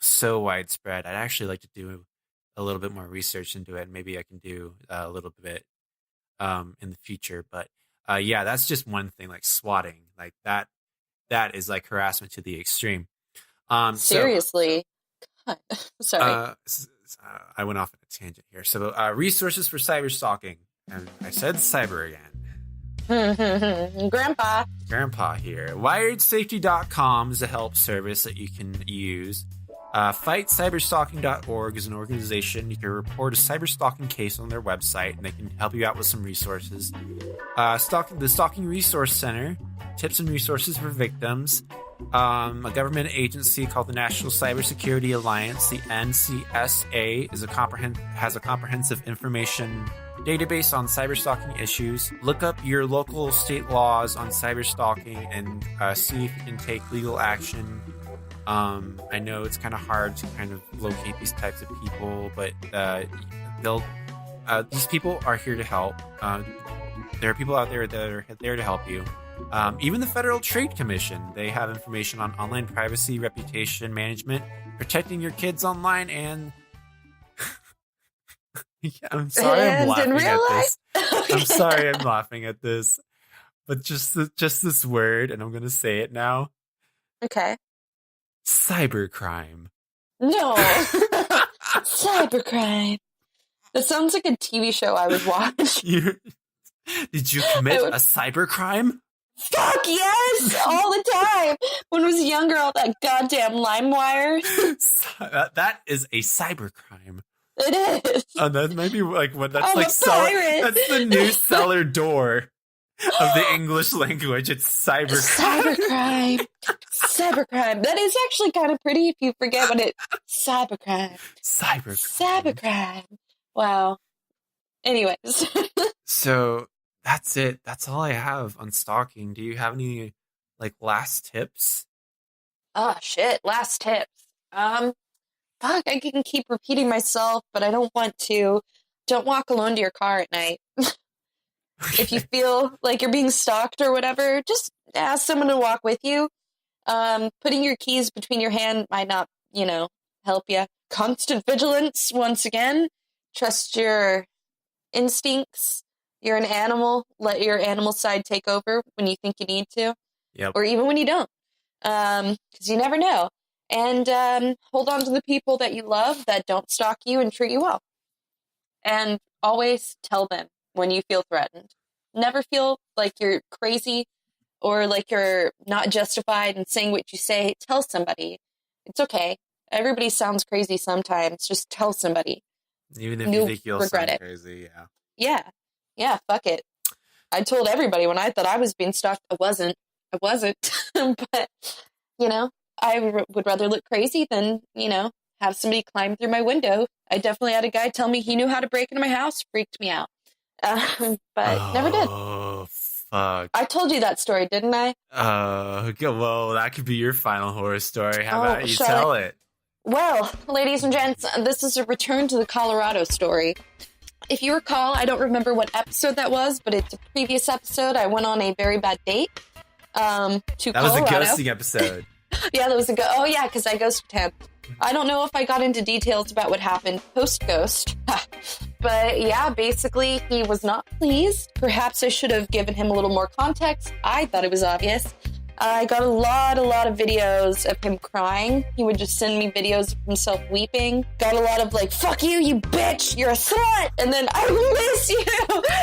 S1: so widespread. I'd actually like to do a little bit more research into it, and maybe I can do a little bit in the future. But yeah, that's just one thing, like swatting, like that is like harassment to the extreme.
S2: Seriously. Sorry.
S1: I went off on a tangent here. So resources for cyber stalking. And I said cyber again. Grandpa here. WiredSafety.com is a help service that you can use. FightCyberstalking.org is an organization. You can report a cyber stalking case on their website, and they can help you out with some resources. The Stalking Resource Center, tips and resources for victims. A government agency called the National Cybersecurity Alliance, the NCSA, has a comprehensive information database on cyberstalking issues. Look up your local state laws on cyberstalking and see if you can take legal action. I know it's kind of hard to kind of locate these types of people, but these people are here to help. There are people out there that are there to help you. Even the Federal Trade Commission, they have information on online privacy, reputation management, protecting your kids online, and yeah, I'm sorry I'm laughing at this. I'm sorry I'm laughing at this. But just this word, and I'm going to say it now.
S2: Okay.
S1: Cybercrime.
S2: No. Cybercrime. That sounds like a TV show I would watch.
S1: Did you commit a cybercrime?
S2: Fuck yes! All the time. When I was younger, all that goddamn LimeWire.
S1: That is a cybercrime.
S2: It is.
S1: That might be like what that's
S2: I'm
S1: like.
S2: That's
S1: the new cellar door of the English language. It's cybercrime.
S2: Cybercrime. That is actually kind of pretty if you forget what it. Cybercrime. Cybercrime. Wow. Anyways.
S1: So that's it. That's all I have on stalking. Do you have any like last tips?
S2: Oh shit. Last tips. Fuck, I can keep repeating myself, but I don't want to. Don't walk alone to your car at night. If you feel like you're being stalked or whatever, just ask someone to walk with you. Putting your keys between your hand might not, help you. Constant vigilance, once again. Trust your instincts. You're an animal. Let your animal side take over when you think you need to.
S1: Yep.
S2: Or even when you don't. Because you never know. And hold on to the people that you love that don't stalk you and treat you well. And always tell them when you feel threatened. Never feel like you're crazy or like you're not justified in saying what you say. Tell somebody. It's okay. Everybody sounds crazy sometimes. Just tell somebody.
S1: Even if you think you'll sound crazy, yeah. Yeah, fuck it.
S2: I told everybody when I thought I was being stalked. I wasn't. But, I would rather look crazy than, have somebody climb through my window. I definitely had a guy tell me he knew how to break into my house. Freaked me out. But never did.
S1: Oh, fuck.
S2: I told you that story, didn't I?
S1: Well, that could be your final horror story. How about you tell it?
S2: Well, ladies and gents, this is a return to the Colorado story. If you recall, I don't remember what episode that was, but it's a previous episode. I went on a very bad date to Colorado.
S1: That was a ghosting episode.
S2: Yeah, that was oh yeah, because I ghosted him. I don't know if I got into details about what happened post-ghost. But yeah, basically, he was not pleased. Perhaps I should have given him a little more context. I thought it was obvious. I got a lot of videos of him crying. He would just send me videos of himself weeping. Got a lot of like, fuck you, you bitch, you're a slut. And then, I miss you.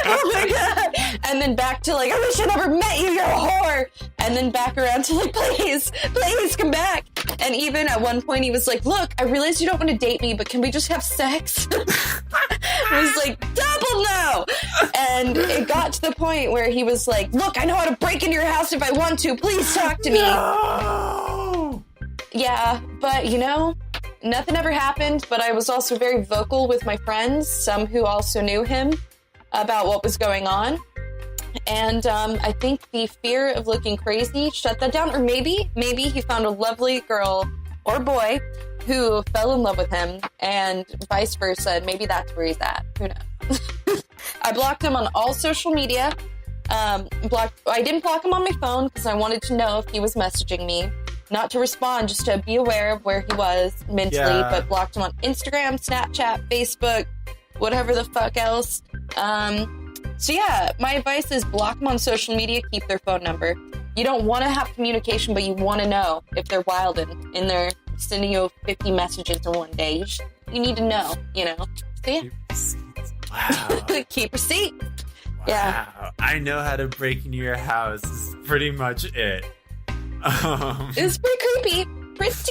S2: Oh my God. And then back to like, I wish I never met you, you're a whore. And then back around to like, please come back. And even at one point he was like, look, I realize you don't want to date me, but can we just have sex? I was like, double no. And it got to the point where he was like, look, I know how to break into your house if I want to. Please talk to me.
S1: No!
S2: Yeah, but nothing ever happened. But I was also very vocal with my friends, some who also knew him, about what was going on. And I think the fear of looking crazy shut that down. Or maybe he found a lovely girl or boy who fell in love with him, and vice versa. Maybe that's where he's at. Who knows? I blocked him on all social media. I didn't block him on my phone because I wanted to know if he was messaging me. Not to respond, just to be aware of where he was mentally. Yeah. But blocked him on Instagram, Snapchat, Facebook, whatever the fuck else. So yeah, my advice is block them on social media, keep their phone number. You don't want to have communication, but you want to know if they're wilding and they're sending you 50 messages in one day. You need to know, So yeah.
S1: Wow.
S2: Keep receipt.
S1: Wow.
S2: Yeah.
S1: I know how to break into your house is pretty much it.
S2: It's pretty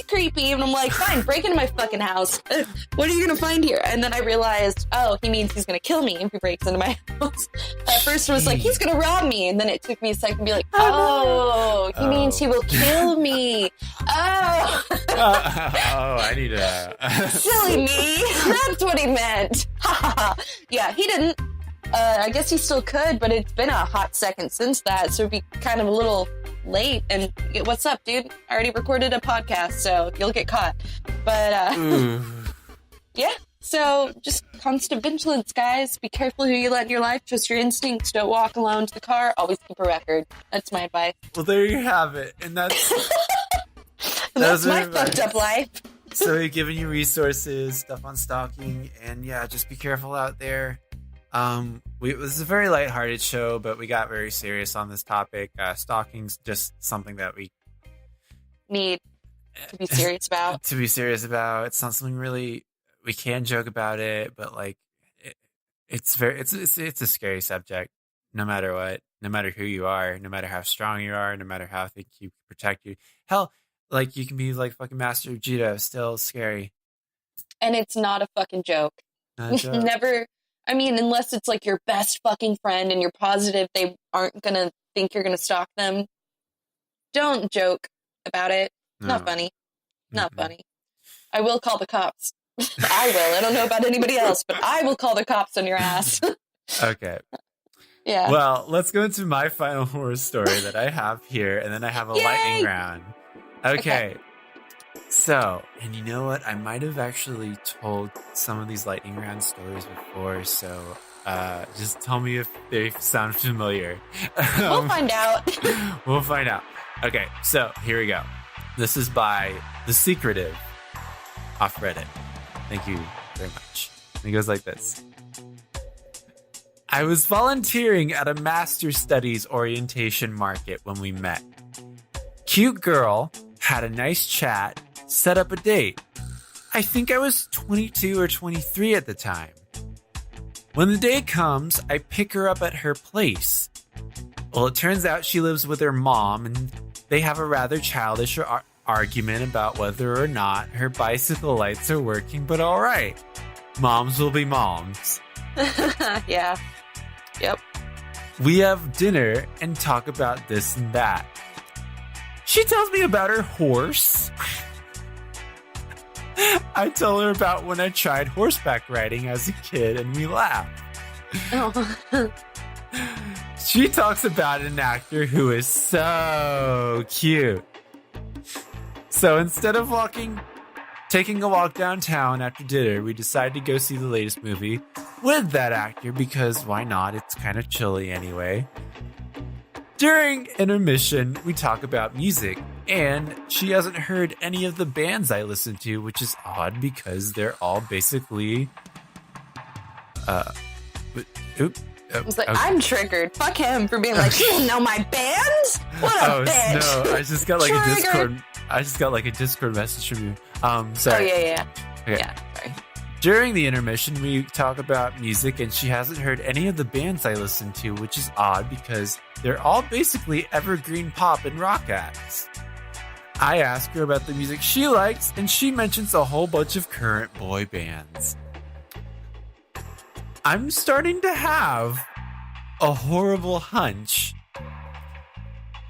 S2: creepy. And I'm like, fine, break into my fucking house. What are you going to find here? And then I realized, he means he's going to kill me if he breaks into my house. At first it was like, he's going to rob me. And then it took me a second to be like, he means he will kill me.
S1: I need a...
S2: Silly me. That's what he meant. Yeah, he didn't. I guess he still could, but it's been a hot second since that, so it'd be kind of a little late. And what's up, dude? I already recorded a podcast, so you'll get caught. But, yeah. So just constant vigilance, guys. Be careful who you let in your life. Trust your instincts. Don't walk alone to the car. Always keep a record. That's my advice.
S1: Well, there you have it. And that's...
S2: That's my fucked up life.
S1: So we've given you resources, stuff on stalking, and yeah, just be careful out there. It was a very lighthearted show, but we got very serious on this topic. Stalking's just something that we
S2: need to be serious about.
S1: It's not something really we can joke about it, but like it's a scary subject. No matter what, no matter who you are, no matter how strong you are, no matter how they keep protect you. Hell, like you can be like fucking Master of Judo, still scary.
S2: And it's not a fucking joke.
S1: Not a joke.
S2: Never. I mean, unless it's like your best fucking friend and you're positive they aren't gonna think you're gonna stalk them. Don't joke about it.
S1: No.
S2: Not funny. Not funny. I will call the cops. I will. I don't know about anybody else, but I will call the cops on your ass.
S1: Okay.
S2: Yeah.
S1: Well, let's go into my final horror story that I have here, and then I have a lightning round. Okay. So, and you know what? I might have actually told some of these lightning round stories before, so just tell me if they sound familiar.
S2: We'll find out.
S1: We'll find out. Okay, so here we go. This is by The Secretive off Reddit. Thank you very much. And it goes like this. I was volunteering at a master studies orientation market when we met. Cute girl, had a nice chat, set up a date. I think I was 22 or 23 at the time. When the day comes, I pick her up at her place. Well, it turns out she lives with her mom, and they have a rather childish argument about whether or not her bicycle lights are working, but all right. Moms will be moms.
S2: Yeah. Yep.
S1: We have dinner and talk about this and that. She tells me about her horse. I tell her about when I tried horseback riding as a kid, and we laugh.
S2: Oh.
S1: She talks about an actor who is so cute. So instead of taking a walk downtown after dinner, we decide to go see the latest movie with that actor because why not? It's kind of chilly anyway. During intermission, we talk about music, and she hasn't heard any of the bands I listen to, which is odd because they're all basically...
S2: It's like, okay. I'm triggered. Fuck him for being like, you don't know my bands? What a bitch.
S1: No, I just got like a Discord. I just got like a Discord message from you. Sorry.
S2: Oh, yeah.
S1: Okay.
S2: Yeah, sorry.
S1: During the intermission, we talk about music, and she hasn't heard any of the bands I listen to, which is odd because they're all basically evergreen pop and rock acts. I ask her about the music she likes, and she mentions a whole bunch of current boy bands. I'm starting to have a horrible hunch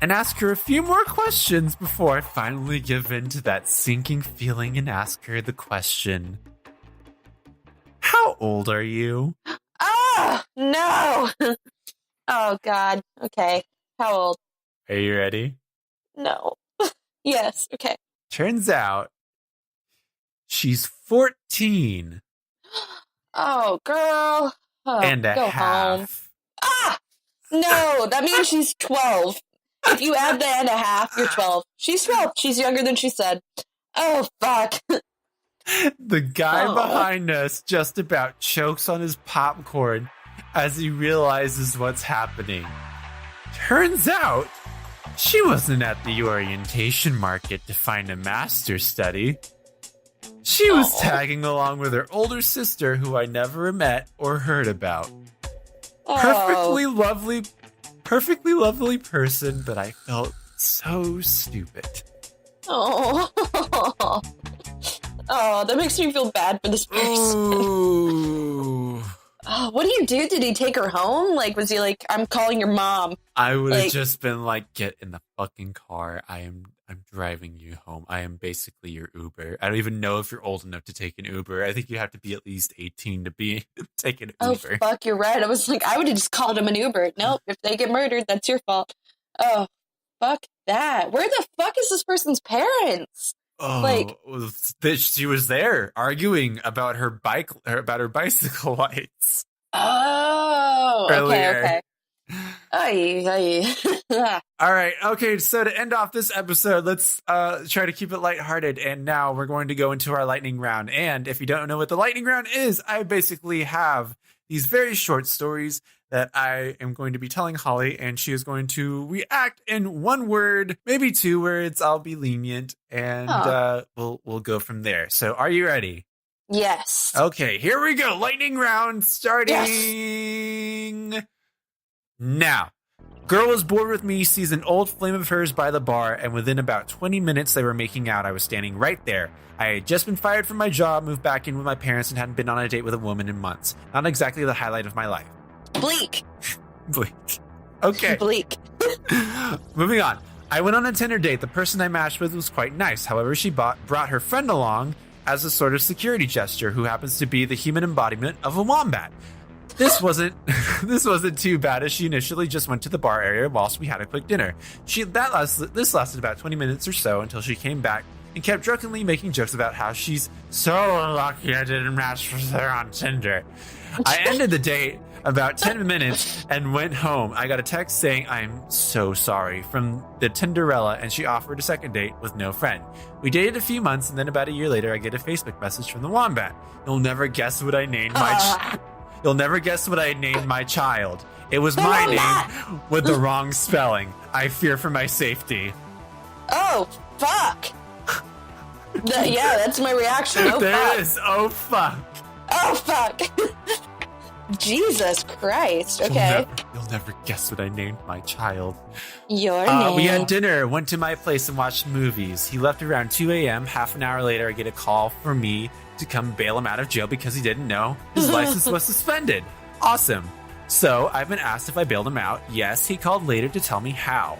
S1: and ask her a few more questions before I finally give in to that sinking feeling and ask her the question, how old are you?
S2: Oh, no. Oh, God. Okay. How old?
S1: Are you ready?
S2: No. Yes. Okay.
S1: Turns out she's 14.
S2: Oh, girl. Oh,
S1: and a
S2: go
S1: half.
S2: Home. Ah! No, that means she's 12. If you add the and a half, you're 12. She's 12. She's younger than she said. Oh, fuck.
S1: The guy behind us just about chokes on his popcorn as he realizes what's happening. Turns out, she wasn't at the orientation market to find a master's study. She was tagging along with her older sister who I never met or heard about. Perfectly lovely person, but I felt so stupid.
S2: Oh, that makes me feel bad for this person.
S1: Ooh.
S2: Oh, what do you do? Did he take her home? Like, was he like, I'm calling your mom?
S1: I would have just been like, get in the fucking car. I'm driving you home. I am basically your Uber. I don't even know if you're old enough to take an Uber. I think you have to be at least 18 to be take an Uber.
S2: Oh, fuck, you're right. I was like, I would have just called him an Uber. Nope, if they get murdered, that's your fault. Oh, fuck that. Where the fuck is this person's parents?
S1: Oh,
S2: like,
S1: she was there arguing about her bicycle lights.
S2: Oh,
S1: earlier.
S2: okay. Aye.
S1: All right. Okay. So to end off this episode, let's try to keep it lighthearted. And now we're going to go into our lightning round. And if you don't know what the lightning round is, I basically have these very short stories that I am going to be telling Holly, and she is going to react in one word, maybe 2 words. I'll be lenient, and we'll go from there. So are you ready?
S2: Yes.
S1: Okay, here we go. Lightning round starting now. Girl was bored with me, sees an old flame of hers by the bar, and within about 20 minutes they were making out. I was standing right there. I had just been fired from my job, moved back in with my parents, and hadn't been on a date with a woman in months. Not exactly the highlight of my life.
S2: Bleak.
S1: Bleak. Okay.
S2: Bleak.
S1: Moving on. I went on a Tinder date. The person I matched with was quite nice. However, she brought her friend along as a sort of security gesture, who happens to be the human embodiment of a wombat. This wasn't too bad, as she initially just went to the bar area whilst we had a quick dinner. This lasted about 20 minutes or so until she came back and kept drunkenly making jokes about how she's so lucky I didn't match with her on Tinder. I ended the date about 10 minutes and went home. I got a text saying, "I'm so sorry," from the Tinderella, and she offered a second date with no friend. We dated a few months, and then about a year later, I get a Facebook message from the wombat. You'll never guess what I named my You'll never guess what I named my child. It was my name with the wrong spelling. I fear for my safety.
S2: Oh, fuck. Yeah, that's my reaction. Oh,
S1: there
S2: fuck.
S1: It is. Oh, fuck.
S2: Oh, fuck. Jesus Christ. Okay.
S1: You'll never guess what I named my child.
S2: Your name.
S1: We had dinner, went to my place, and watched movies. He left around 2 a.m. Half an hour later, I get a call from me to come bail him out of jail because he didn't know his license was suspended. Awesome. So I've been asked if I bailed him out. Yes, he called later to tell me how.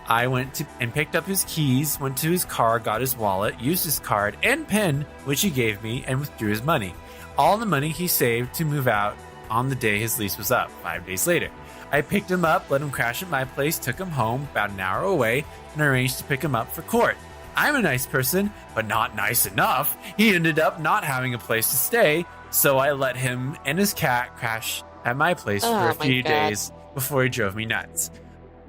S1: I went and picked up his keys, went to his car, got his wallet, used his card and PIN, which he gave me, and withdrew his money. All the money he saved to move out on the day his lease was up, 5 days later. I picked him up, let him crash at my place, took him home about an hour away, and arranged to pick him up for court. I'm a nice person, but not nice enough. He ended up not having a place to stay, so I let him and his cat crash at my place for a few days before he drove me nuts.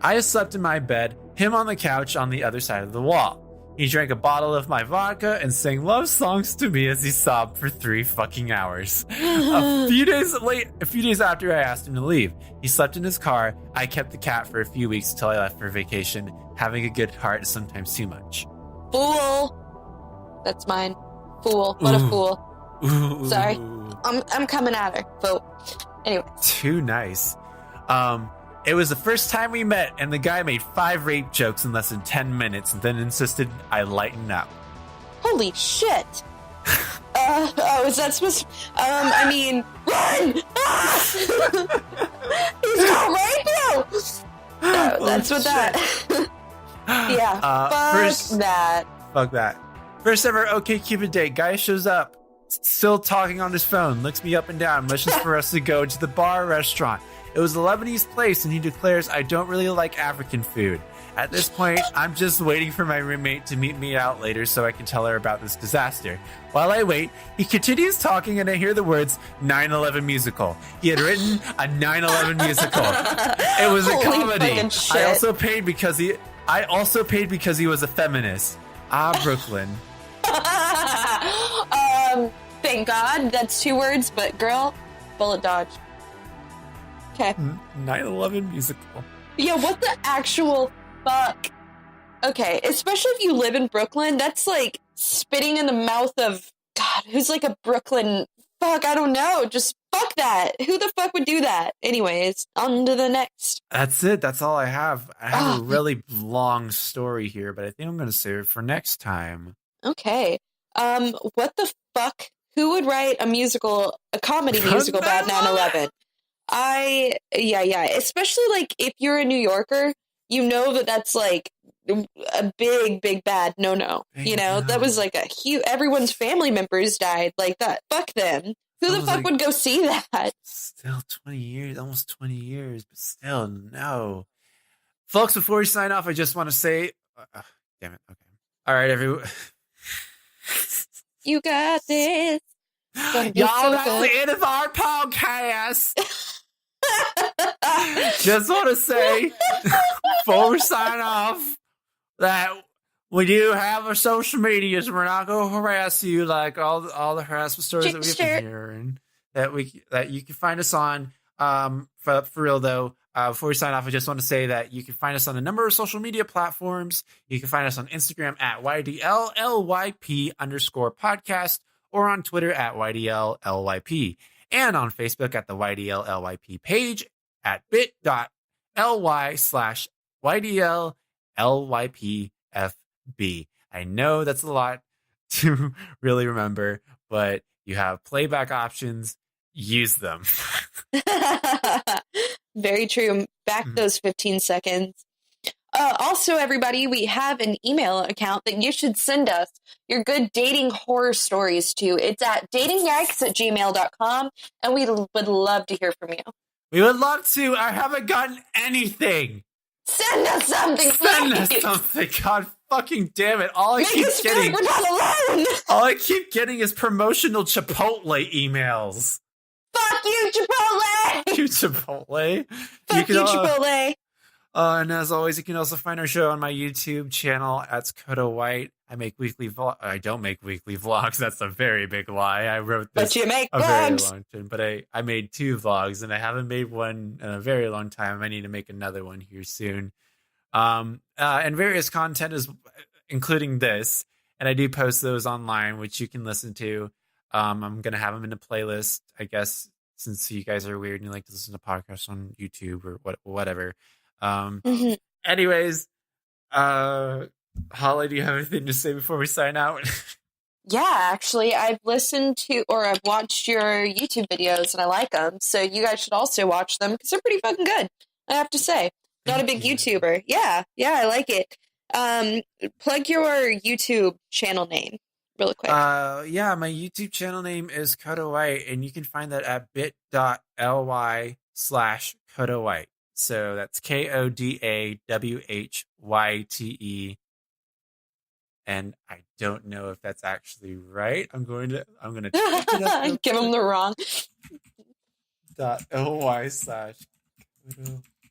S1: I slept in my bed, him on the couch on the other side of the wall. He drank a bottle of my vodka and sang love songs to me as he sobbed for 3 fucking hours. A few days after I asked him to leave, he slept in his car. I kept the cat for a few weeks until I left for vacation. Having a good heart is sometimes too much.
S2: Fool. That's mine. Fool. What a fool.
S1: Ooh.
S2: Sorry. I'm coming at her. Fool. Anyway.
S1: Too nice. It was the first time we met, and the guy made 5 rape jokes in less than 10 minutes and then insisted I lighten up.
S2: Holy shit. Is that supposed to... I mean, run! Ah! He's going right now! No, that's what that... Yeah,
S1: Fuck that. First ever OkCupid date. Guy shows up, still talking on his phone, looks me up and down, wishes for us to go to the bar or restaurant. It was a Lebanese place, and he declares I don't really like African food. At this point, I'm just waiting for my roommate to meet me out later so I can tell her about this disaster. While I wait, he continues talking, and I hear the words 9/11 musical. He had written a 9/11 musical. It was a comedy. I also paid because he was a feminist. Brooklyn.
S2: Thank God. That's 2 words, but girl, bullet dodge. Okay.
S1: 9/11 musical.
S2: Yeah, what the actual fuck? Okay, especially if you live in Brooklyn, that's like spitting in the mouth of God, who's like a Brooklyn fuck, I don't know. Just fuck that. Who the fuck would do that? Anyways, on to the next.
S1: That's it. That's all I have. I have a really long story here, but I think I'm going to save it for next time.
S2: Okay. What the fuck who would write a comedy musical about 9/11? Yeah. Especially like if you're a New Yorker, you know that's like a big bad no. You know, that was like a huge. Everyone's family members died like that. Fuck them. Who the fuck would go see that?
S1: Still 20 years, almost 20 years, but still no. Folks, before we sign off, I just want to say, damn it. Okay. All right, everyone.
S2: You got this.
S1: Y'all, that's the end of our podcast. Just want to say, before we sign off, that we do have our social medias. We're not going to harass you like all the harassment stories that we've been hearing. That you can find us on. For real though, before we sign off, I just want to say that you can find us on a number of social media platforms. You can find us on Instagram at YDLLYP_podcast, or on Twitter at YDLLYP, and on Facebook at the YDLLYP page at bit.ly/YDLLYPFB. I know that's a lot to really remember, but you have playback options. Use them.
S2: Very true. Back those 15 seconds. Also, everybody, we have an email account that you should send us your good dating horror stories to. It's at datingyikes@gmail.com, and we would love to hear from you.
S1: We would love to. I haven't gotten anything.
S2: Send us something.
S1: Send us something. God fucking damn it. All I keep getting.
S2: We're not alone.
S1: All I keep getting is promotional Chipotle emails.
S2: Fuck you, Chipotle.
S1: You Chipotle.
S2: Fuck you, Chipotle.
S1: And as always, you can also find our show on my YouTube channel at Coda White. I make weekly I don't make weekly vlogs. That's a very big lie. I wrote this
S2: but you make
S1: a
S2: vlogs.
S1: Very long time. But I made 2 vlogs, and I haven't made one in a very long time. I need to make another one here soon. And various content is including this, and I do post those online, which you can listen to. I'm gonna have them in a playlist, I guess, since you guys are weird and you like to listen to podcasts on YouTube or whatever. Anyways, Holly, do you have anything to say before we sign out?
S2: Yeah, actually, I've listened to or I've watched your YouTube videos and I like them. So you guys should also watch them because they're pretty fucking good. I have to say, not a big YouTuber. Yeah, I like it. Plug your YouTube channel name really quick.
S1: Yeah, my YouTube channel name is Coda White, and you can find that at bit.ly/Coda White. So that's KODAWHYTE. And I don't know if that's actually right. I'm going to check it up.
S2: Give him the wrong.
S1: .ly/Coda.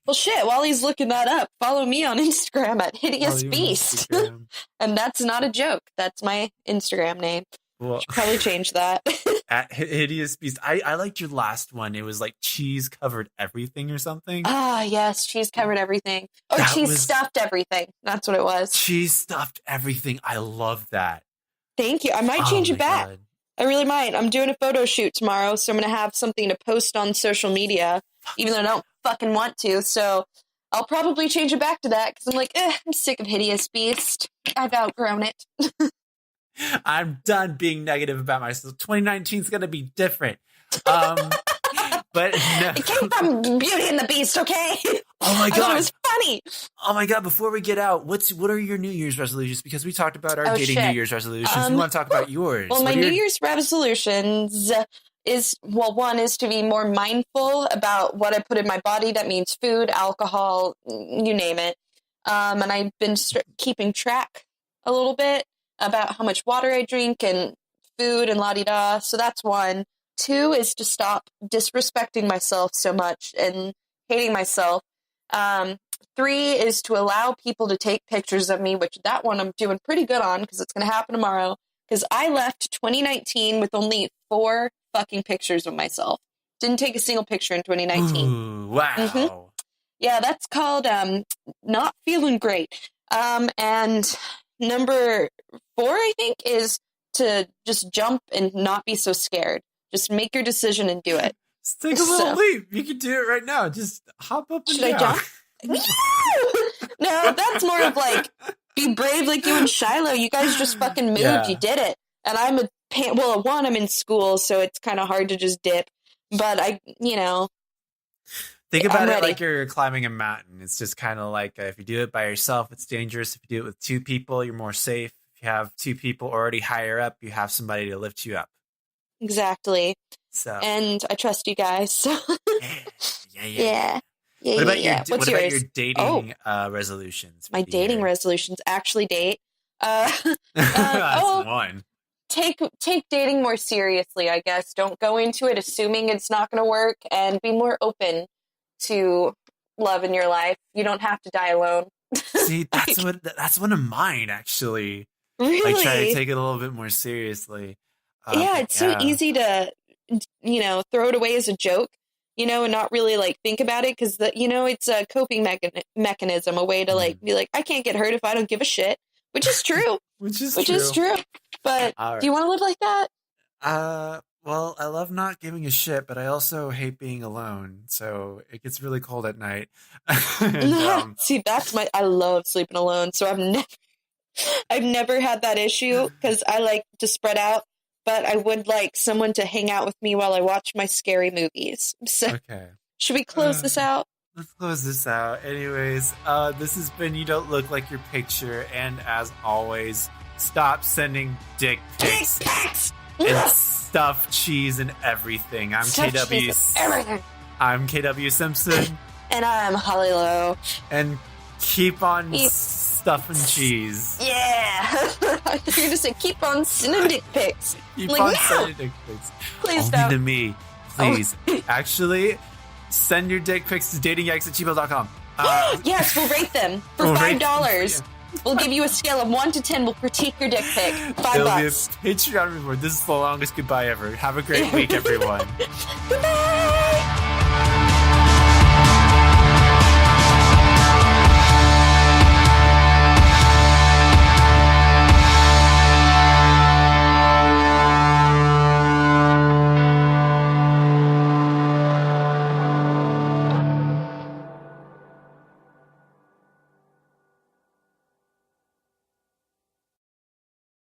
S2: Well, shit, while he's looking that up, follow me on Instagram at Hideous Beast. And that's not a joke. That's my Instagram name. Well, should probably change that.
S1: At Hideous Beast. I liked your last one. It was like cheese covered everything or something.
S2: Ah, yes, cheese covered everything. Oh, that cheese stuffed everything. That's what it was.
S1: Cheese stuffed everything. I love that.
S2: Thank you. I might change it back. God. I really might. I'm doing a photo shoot tomorrow, so I'm going to have something to post on social media, even though I don't fucking want to. So I'll probably change it back to that because I'm like, I'm sick of Hideous Beast. I've outgrown it.
S1: I'm done being negative about myself. 2019 is going to be different. But no.
S2: It came from Beauty and the Beast, okay?
S1: Oh my God.
S2: I thought it was funny.
S1: Oh my God. Before we get out, what are your New Year's resolutions? Because we talked about our dating New Year's resolutions. We want to talk about yours.
S2: Well, my New Year's resolutions is, one is to be more mindful about what I put in my body. That means food, alcohol, you name it. And I've been keeping track a little bit about how much water I drink and food and la-di-da. So that's 1. 2 is to stop disrespecting myself so much and hating myself. 3 is to allow people to take pictures of me, which that one I'm doing pretty good on because it's going to happen tomorrow. Because I left 2019 with only 4 fucking pictures of myself. Didn't take a single picture in 2019.
S1: Ooh, wow. Mm-hmm.
S2: Yeah, that's called not feeling great. And number 4, I think, is to just jump and not be so scared. Just make your decision and do it.
S1: Just take a little leap. You can do it right now. Just hop up and down.
S2: Should I jump? No, that's more of like, be brave like you and Shilo. You guys just fucking moved. Yeah. You did it. And I'm a well, one, I'm in school, so it's kind of hard to just dip. But
S1: think about
S2: I'm
S1: it
S2: ready.
S1: like you're climbing a mountain. It's just kind of like if you do it by yourself, it's dangerous. If you do it with two people, you're more safe. If you have two people already higher up, you have somebody to lift you up.
S2: Exactly.
S1: So,
S2: and I trust you guys. So
S1: yeah. What about your dating resolutions?
S2: My dating resolutions actually date.
S1: That's one.
S2: Take dating more seriously, I guess. Don't go into it assuming it's not going to work, and be more open to love in your life. You don't have to die alone.
S1: See, that's one of mine, actually.
S2: Really?
S1: Like, try to take it a little bit more seriously.
S2: It's so easy to, throw it away as a joke, and not really like think about it, because it's a coping mechanism, a way to be like, I can't get hurt if I don't give a shit, which is true. which is true. But do you want to live like that?
S1: Well, I love not giving a shit, but I also hate being alone. So it gets really cold at night. And,
S2: see, I love sleeping alone. So I've never had that issue, because I like to spread out, but I would like someone to hang out with me while I watch my scary movies. So
S1: okay.
S2: Should we close this out?
S1: Let's close this out. Anyways, this has been You Don't Look Like Your Picture, and as always, stop sending dick pics and stuff, cheese, and everything. I'm KW Simpson.
S2: And I'm Holly Lowe.
S1: And keep on stuffing cheese.
S2: Yeah. You're going to say keep on sending dick pics.
S1: Sending dick pics.
S2: Please
S1: Only
S2: don't.
S1: to me. Please. Actually, send your dick pics to datingyikes@gmail.com.
S2: Yes, we'll rate them for $5. We'll give you a scale of 1 to 10. We'll critique your dick pic. $5.
S1: It'll be a Patreon reward. This is the longest goodbye ever. Have a great week, everyone.
S2: Goodbye.